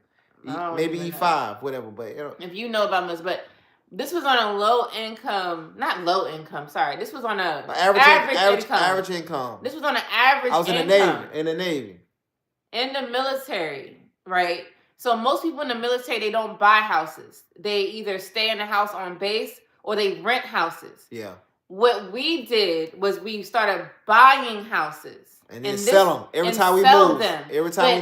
Maybe E5, whatever. But you know. If you know about this, but this was on a low income, not low income. Sorry, this was on a average income. This was on an average. I was in income. the Navy. In the military, right? So most people in the military, they don't buy houses. They either stay in the house on base or they rent houses. Yeah. What we did was we started buying houses and then sell them every time we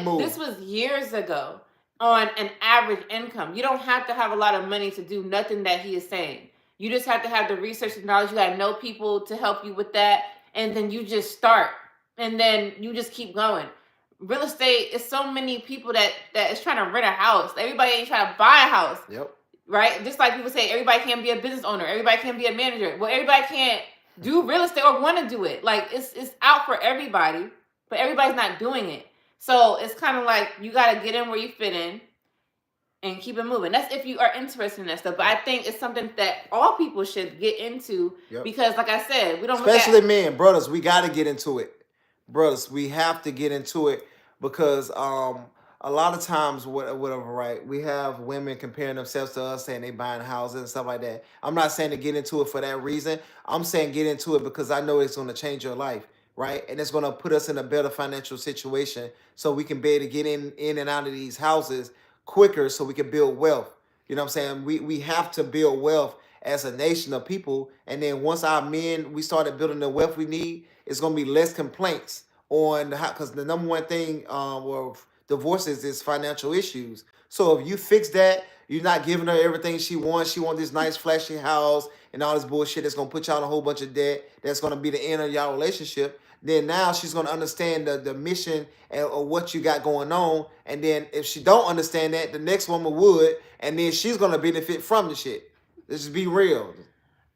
move. This was years ago on an average income. You don't have to have a lot of money to do nothing that he is saying. You just have to have the research and knowledge. You got to know people to help you with that. And then you just start. And then you just keep going. Real estate is so many people that is trying to rent a house. Everybody ain't trying to buy a house. Yep. Right? Just like people say, everybody can't be a business owner. Everybody can't be a manager. Well, everybody can't do real estate or want to do it. Like, it's out for everybody, but everybody's not doing it. So it's kind of like you got to get in where you fit in and keep it moving. That's if you are interested in that stuff. But I think it's something that all people should get into because, like I said, we don't especially men, brothers, we got to get into it. Brothers, we have to get into it because a lot of times, whatever, right? We have women comparing themselves to us, saying they buying houses and stuff like that. I'm not saying to get into it for that reason. I'm saying get into it because I know it's going to change your life, right? And it's going to put us in a better financial situation, so we can be able to get in and out of these houses quicker, so we can build wealth. You know what I'm saying? We have to build wealth as a nation of people, and then once our men we started building the wealth we need, it's going to be less complaints on how, because the number one thing of divorces is financial issues. So if you fix that, you're not giving her everything she wants. She wants this nice flashy house and all this bullshit that's gonna put y'all in a whole bunch of debt. That's gonna be the end of y'all relationship. Then now she's gonna understand the mission or what you got going on. And then if she don't understand that, the next woman would, and then she's gonna benefit from the shit. Let's just be real.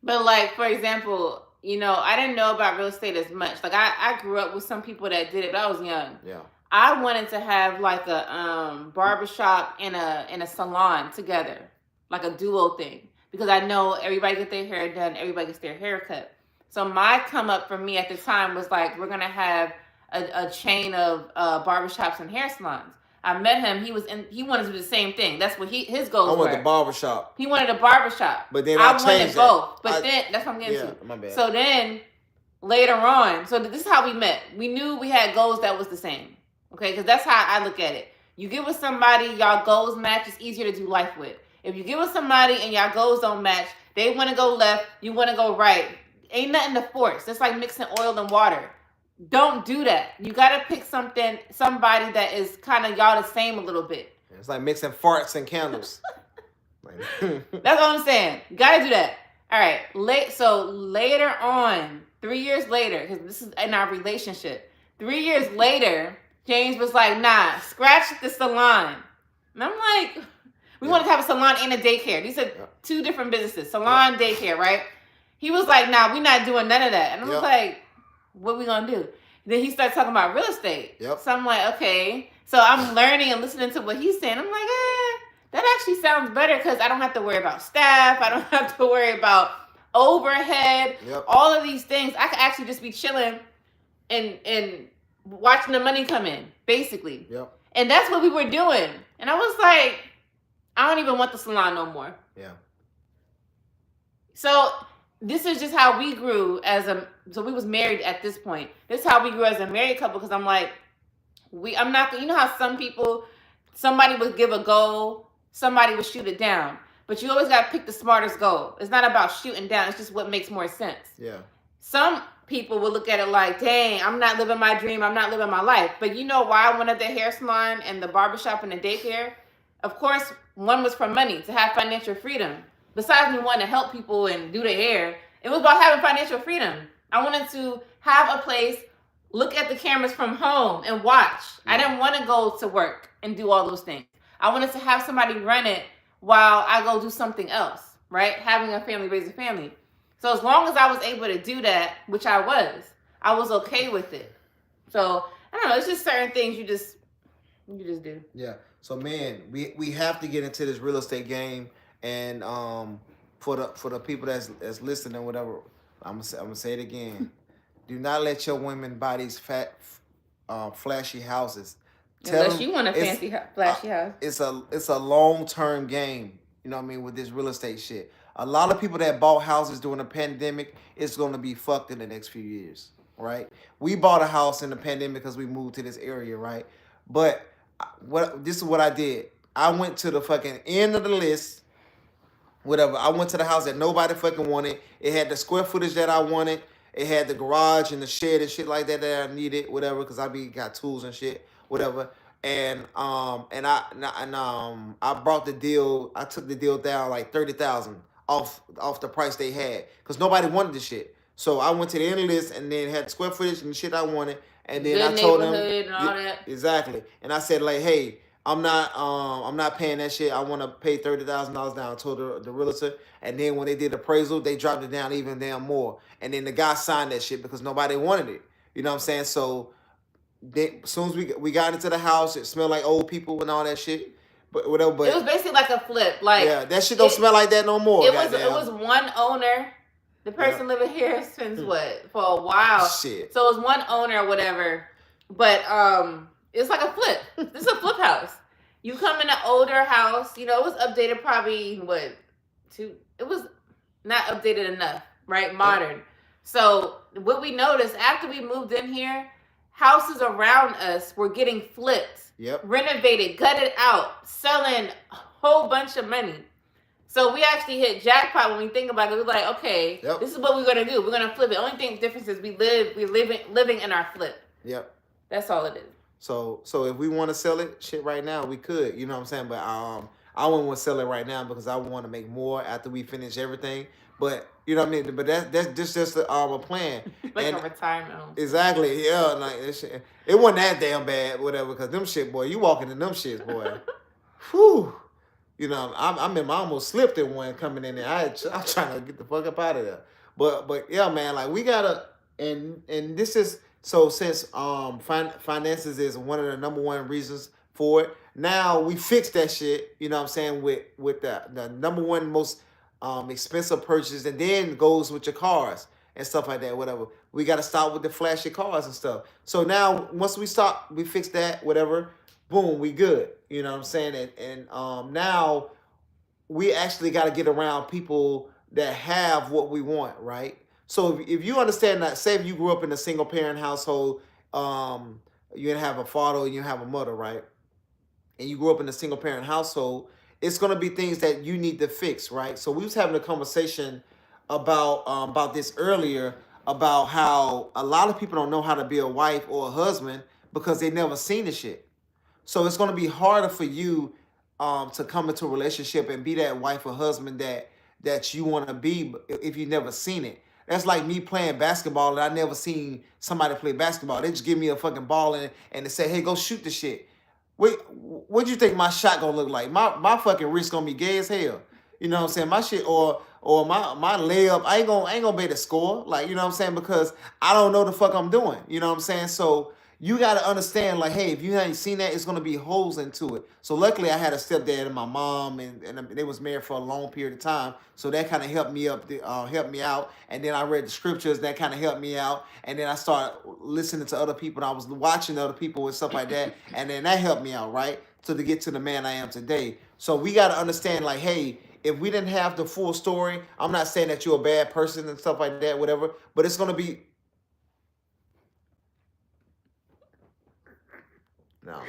But like, for example, you know, I didn't know about real estate as much. Like I grew up with some people that did it, but I was young. Yeah. I wanted to have like a barbershop and a salon together, like a duo thing, because I know everybody gets their hair done, everybody gets their hair cut. So my come up for me at the time was like, we're gonna have a chain of barbershops and hair salons. I met him. He wanted to do the same thing. That's what his goals were. I want the barbershop. He wanted a barbershop. But then I changed wanted that. both. But then that's what I'm getting to. My bad. So then later on, so this is how we met. We knew we had goals that was the same. Okay, because that's how I look at it. You get with somebody, y'all goals match, it's easier to do life with. If you get with somebody and y'all goals don't match, they want to go left, you want to go right. Ain't nothing to force. It's like mixing oil and water. Don't do that. You got to pick somebody that is kind of y'all the same a little bit. It's like mixing farts and candles. That's what I'm saying. You got to do that. All right. So later on, 3 years later, because this is in our relationship, 3 years later, James was like, nah, scratch the salon. And I'm like, we wanted to have a salon and a daycare. These are two different businesses, salon, daycare, right? He was like, nah, we're not doing none of that. And I was like, what we gonna do? Then he started talking about real estate. So I'm like, okay. So I'm learning and listening to what he's saying. I'm like, that actually sounds better because I don't have to worry about staff. I don't have to worry about overhead. All of these things. I could actually just be chilling and watching the money come in, basically. And that's what we were doing. And I was like, I don't even want the salon no more. So this is just how we grew so we was married at this point. This is how we grew as a married couple, because I'm like, I'm not, you know how some people, somebody would give a goal, somebody would shoot it down. But you always got to pick the smartest goal. It's not about shooting down. It's just what makes more sense. Some people will look at it like, dang, I'm not living my dream. I'm not living my life. But you know why I wanted the hair salon and the barbershop and the daycare? Of course, one was for money, to have financial freedom. Besides me wanting to help people and do their hair, it was about having financial freedom. I wanted to have a place, look at the cameras from home and watch. I didn't want to go to work and do all those things. I wanted to have somebody run it while I go do something else, right? Having a family, raise a family. So as long as I was able to do that, which I was okay with it. So I don't know, it's just certain things you just do. Yeah. So man, we have to get into this real estate game, and for the people that's listening or whatever, I'm gonna say it again. Do not let your women buy these flashy houses. Unless you want a fancy flashy house. It's a long-term game. You know what I mean, with this real estate shit. A lot of people that bought houses during the pandemic, it's going to be fucked in the next few years, right? We bought a house in the pandemic because we moved to this area, right? But this is what I did. I went to the fucking end of the list, whatever. I went to the house that nobody fucking wanted. It had the square footage that I wanted. It had the garage and the shed and shit like that I needed, whatever, because I got tools and shit, whatever. And I brought the deal. I took the deal down like $30,000 off the price they had, because nobody wanted the shit. So I went to the end of the list and then had the square footage and the shit I wanted. And then I told them and all that. Exactly. And I said like, hey, I'm not paying that shit. I want to pay $30,000 down. I told the realtor. And then when they did appraisal, they dropped it down even damn more. And then the guy signed that shit because nobody wanted it. You know what I'm saying? So as soon as we got into the house, it smelled like old people and all that shit. But whatever. But it was basically like a flip. Like, yeah, that shit don't smell like that no more. It was one owner. The person living here since for a while. Shit. So it was one owner or whatever. But It's like a flip. This is a flip house. You come in an older house, you know, it was updated probably it was not updated enough, right? Modern. So what we noticed after we moved in here, houses around us were getting flipped, renovated, gutted out, selling a whole bunch of money. So we actually hit jackpot when we think about it. We're like, okay, this is what we're gonna do. We're gonna flip it. Only thing difference is we're living in our flip. Yep. That's all it is. So if we want to sell it, shit, right now we could. You know what I'm saying? But I wouldn't want to sell it right now because I want to make more after we finish everything. But you know what I mean. But that's just a plan. Like a retirement home. Exactly. Yeah. Like it wasn't that damn bad, whatever. Because them shit, boy, you walking in them shits, boy. Whew. You know, I remember I almost slipped in one coming in there. I was trying to get the fuck up out of there. But yeah, man, like we gotta, and this is so since finances is one of the number one reasons for it. Now we fixed that shit. You know what I'm saying, with the number one most expensive purchase, and then goes with your cars and stuff like that. Whatever. We gotta stop with the flashy cars and stuff. So now once we fix that, whatever. Boom, we good. You know what I'm saying? And now we actually got to get around people that have what we want, right? So if you understand that, say if you grew up in a single parent household, you didn't have a father, you didn't have a mother, right? And you grew up in a single parent household, it's gonna be things that you need to fix, right? So we was having a conversation about this earlier, about how a lot of people don't know how to be a wife or a husband because they never seen the shit. So it's going to be harder for you to come into a relationship and be that wife or husband that you want to be if you never seen it. That's like me playing basketball and I never seen somebody play basketball. They just give me a fucking ball and they say, hey, go shoot the shit. Wait, what do you think my shot gonna look like? My fucking wrist gonna be gay as hell. You know what I'm saying? My shit or my layup, I ain't gonna be able to score. Like, you know what I'm saying? Because I don't know the fuck I'm doing. You know what I'm saying? So you got to understand, like, hey, if you haven't seen that, it's going to be holes into it. So luckily, I had a stepdad and my mom, and they was married for a long period of time. So that kind of helped me out. And then I read the scriptures that kind of helped me out. And then I started listening to other people, and I was watching other people and stuff like that. And then that helped me out, right? To get to the man I am today. So we got to understand, like, hey, if we didn't have the full story, I'm not saying that you're a bad person and stuff like that, whatever. But it's going to be... No,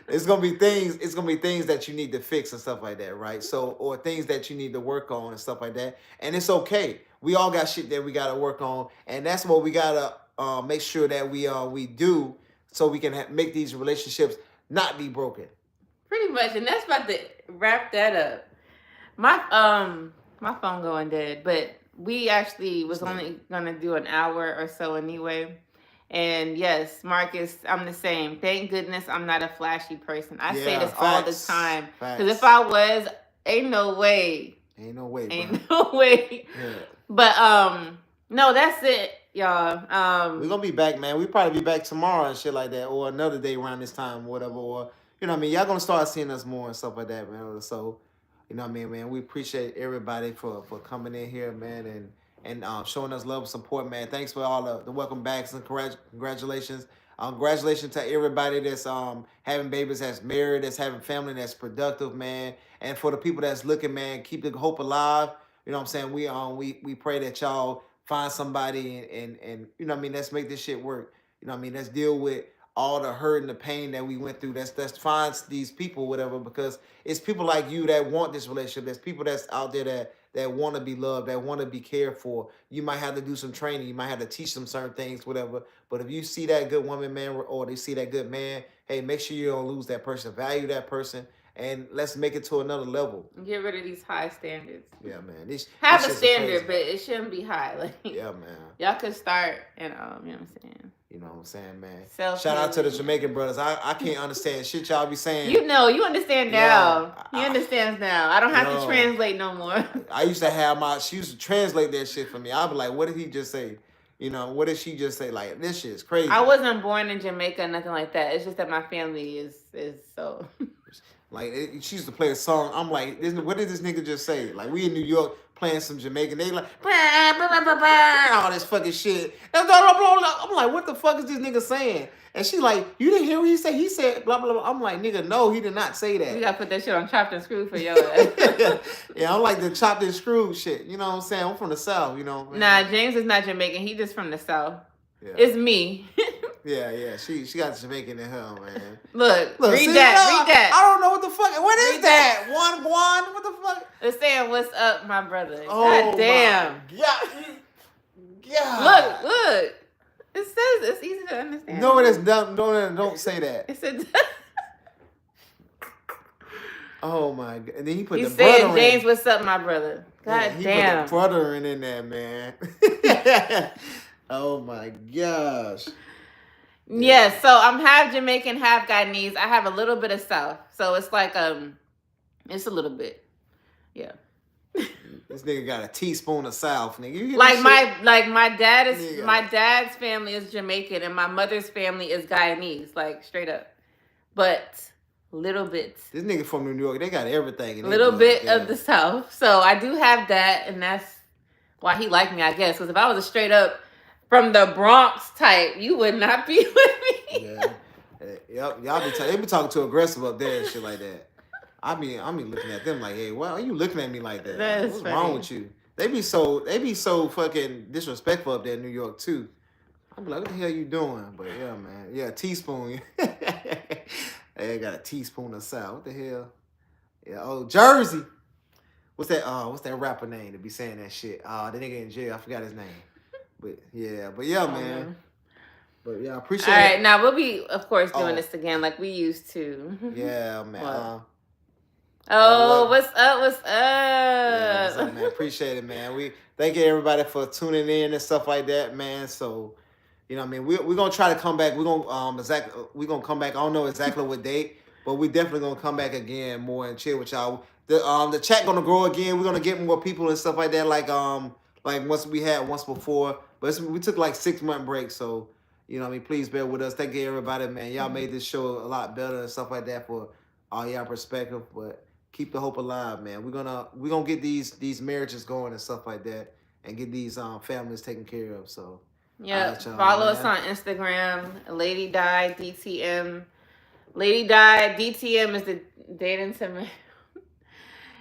it's gonna be things. It's gonna be things that you need to fix and stuff like that, right? So, or things that you need to work on and stuff like that. And it's okay. We all got shit that we gotta work on, and that's what we gotta make sure that we do, so we can make these relationships not be broken. Pretty much, and that's about to wrap that up. My phone going dead, but we actually was only gonna do an hour or so anyway. And yes, Marcus, I'm the same. Thank goodness I'm not a flashy person. I say this all the time. Because if I was, ain't no way. Ain't no way, Ain't no way. Yeah. But no, that's it, y'all. We're gonna be back, man. We probably be back tomorrow and shit like that, or another day around this time, whatever, or you know what I mean, y'all gonna start seeing us more and stuff like that, man. So, you know what I mean, man, we appreciate everybody for coming in here, man, and showing us love and support, man. Thanks for all the welcome backs and congratulations. Congratulations to everybody that's having babies, that's married, that's having family, that's productive, man. And for the people that's looking, man, keep the hope alive. You know what I'm saying? We pray that y'all find somebody and you know what I mean, let's make this shit work. You know what I mean? Let's deal with all the hurt and the pain that we went through. That's find these people, whatever, because it's people like you that want this relationship. There's people that's out there that want to be loved, that want to be cared for. You might have to do some training. You might have to teach them certain things, whatever. But if you see that good woman, man, or they see that good man, hey, make sure you don't lose that person. Value that person, and let's make it to another level. Get rid of these high standards. Yeah, man. Have a standard, but it shouldn't be high. Like, yeah, man. Y'all could start, and you know what I'm saying. You know what I'm saying, man. Shout out to the Jamaican brothers. I can't understand shit y'all be saying. You know, you understand now. He understands now. I don't have to translate no more. I wasn't born in Jamaica, nothing like that. It's just that my family is so. Like, she used to play a song. I'm like, what did this nigga just say? Like, we in New York, playing some Jamaican. They like all this fucking shit. I'm like, what the fuck is this nigga saying? And she like, you didn't hear what he said? He said blah blah blah. I'm like, nigga, no, he did not say that. We gotta put that shit on chopped and screwed for your ass. Yeah, I'm like the chopped and screwed shit. You know what I'm saying? I'm from the South, you know. Nah, James is not Jamaican. He just from the South. Yeah. It's me. Yeah. She got Jamaican in her, man. Look, Look, read see, that. Read that. I don't know what the fuck. What is Read that? One? What the fuck? It's saying, "What's up, my brother?" Oh, God damn. Yeah. Look. It says it's easy to understand. No, it is not. No, don't say that. It said. Oh my god! And then he put He the said, brother "James, in. what's up, my brother?" God He damn. put the brother in there, man. Oh my gosh. Yeah, so I'm half Jamaican, half Guyanese. I have a little bit of South, so it's like it's a little bit, yeah. This nigga got a teaspoon of South, nigga. You hear Like this shit? my dad is Nigga. my dad's family is Jamaican and my mother's family is Guyanese, like straight up, but little bits, This nigga from New York, they got everything. In little their bit blood, of the South. So I do have that, and that's why he liked me, I guess. Because if I was a straight up from the Bronx type, you would not be with me. Yeah. Yep. Y'all they be talking too aggressive up there and shit like that. I mean looking at them like, hey, why are you looking at me like that? That is What's funny. wrong with you? They be so fucking disrespectful up there in New York too. I'm like, what the hell you doing? But yeah, man. Yeah, teaspoon. They got a teaspoon of South. What the hell? Yeah, oh, Jersey. What's that rapper name to be saying that shit? The nigga in jail. I forgot his name. But yeah, man. But yeah, I appreciate All it. right, now we'll be, of course, doing Oh. this again like we used to. Yeah, man. What? What? What's up? What's up? Yeah, what's up, man? Appreciate it, man. We thank you everybody for tuning in and stuff like that, man. So, you know what I mean, we're gonna try to come back. We're gonna come back. I don't know exactly what date, but we definitely gonna come back again more and chill with y'all. The chat gonna grow again. We're gonna get more people and stuff like that, like once we had once before. But we took like 6-month break, so you know what I mean, please bear with us. Thank you everybody, man. Y'all made this show a lot better and stuff like that for all y'all perspective. But keep the hope alive, man. We're gonna get these marriages going and stuff like that, and get these families taken care of. So Yeah, Alright, y'all, follow man. us on Instagram, Lady Di DTM. Lady Di DTM is the dating to.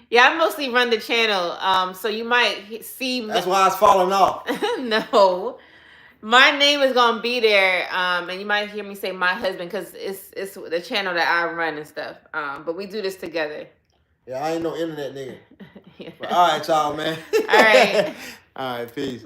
Yeah, I mostly run the channel, so you might see me. that's why I was falling off. No, my name is gonna be there, and you might hear me say my husband because it's the channel that I run and stuff. But we do this together. Yeah, I ain't no internet nigga. Yeah. But all right, y'all, man. All right. All right, peace.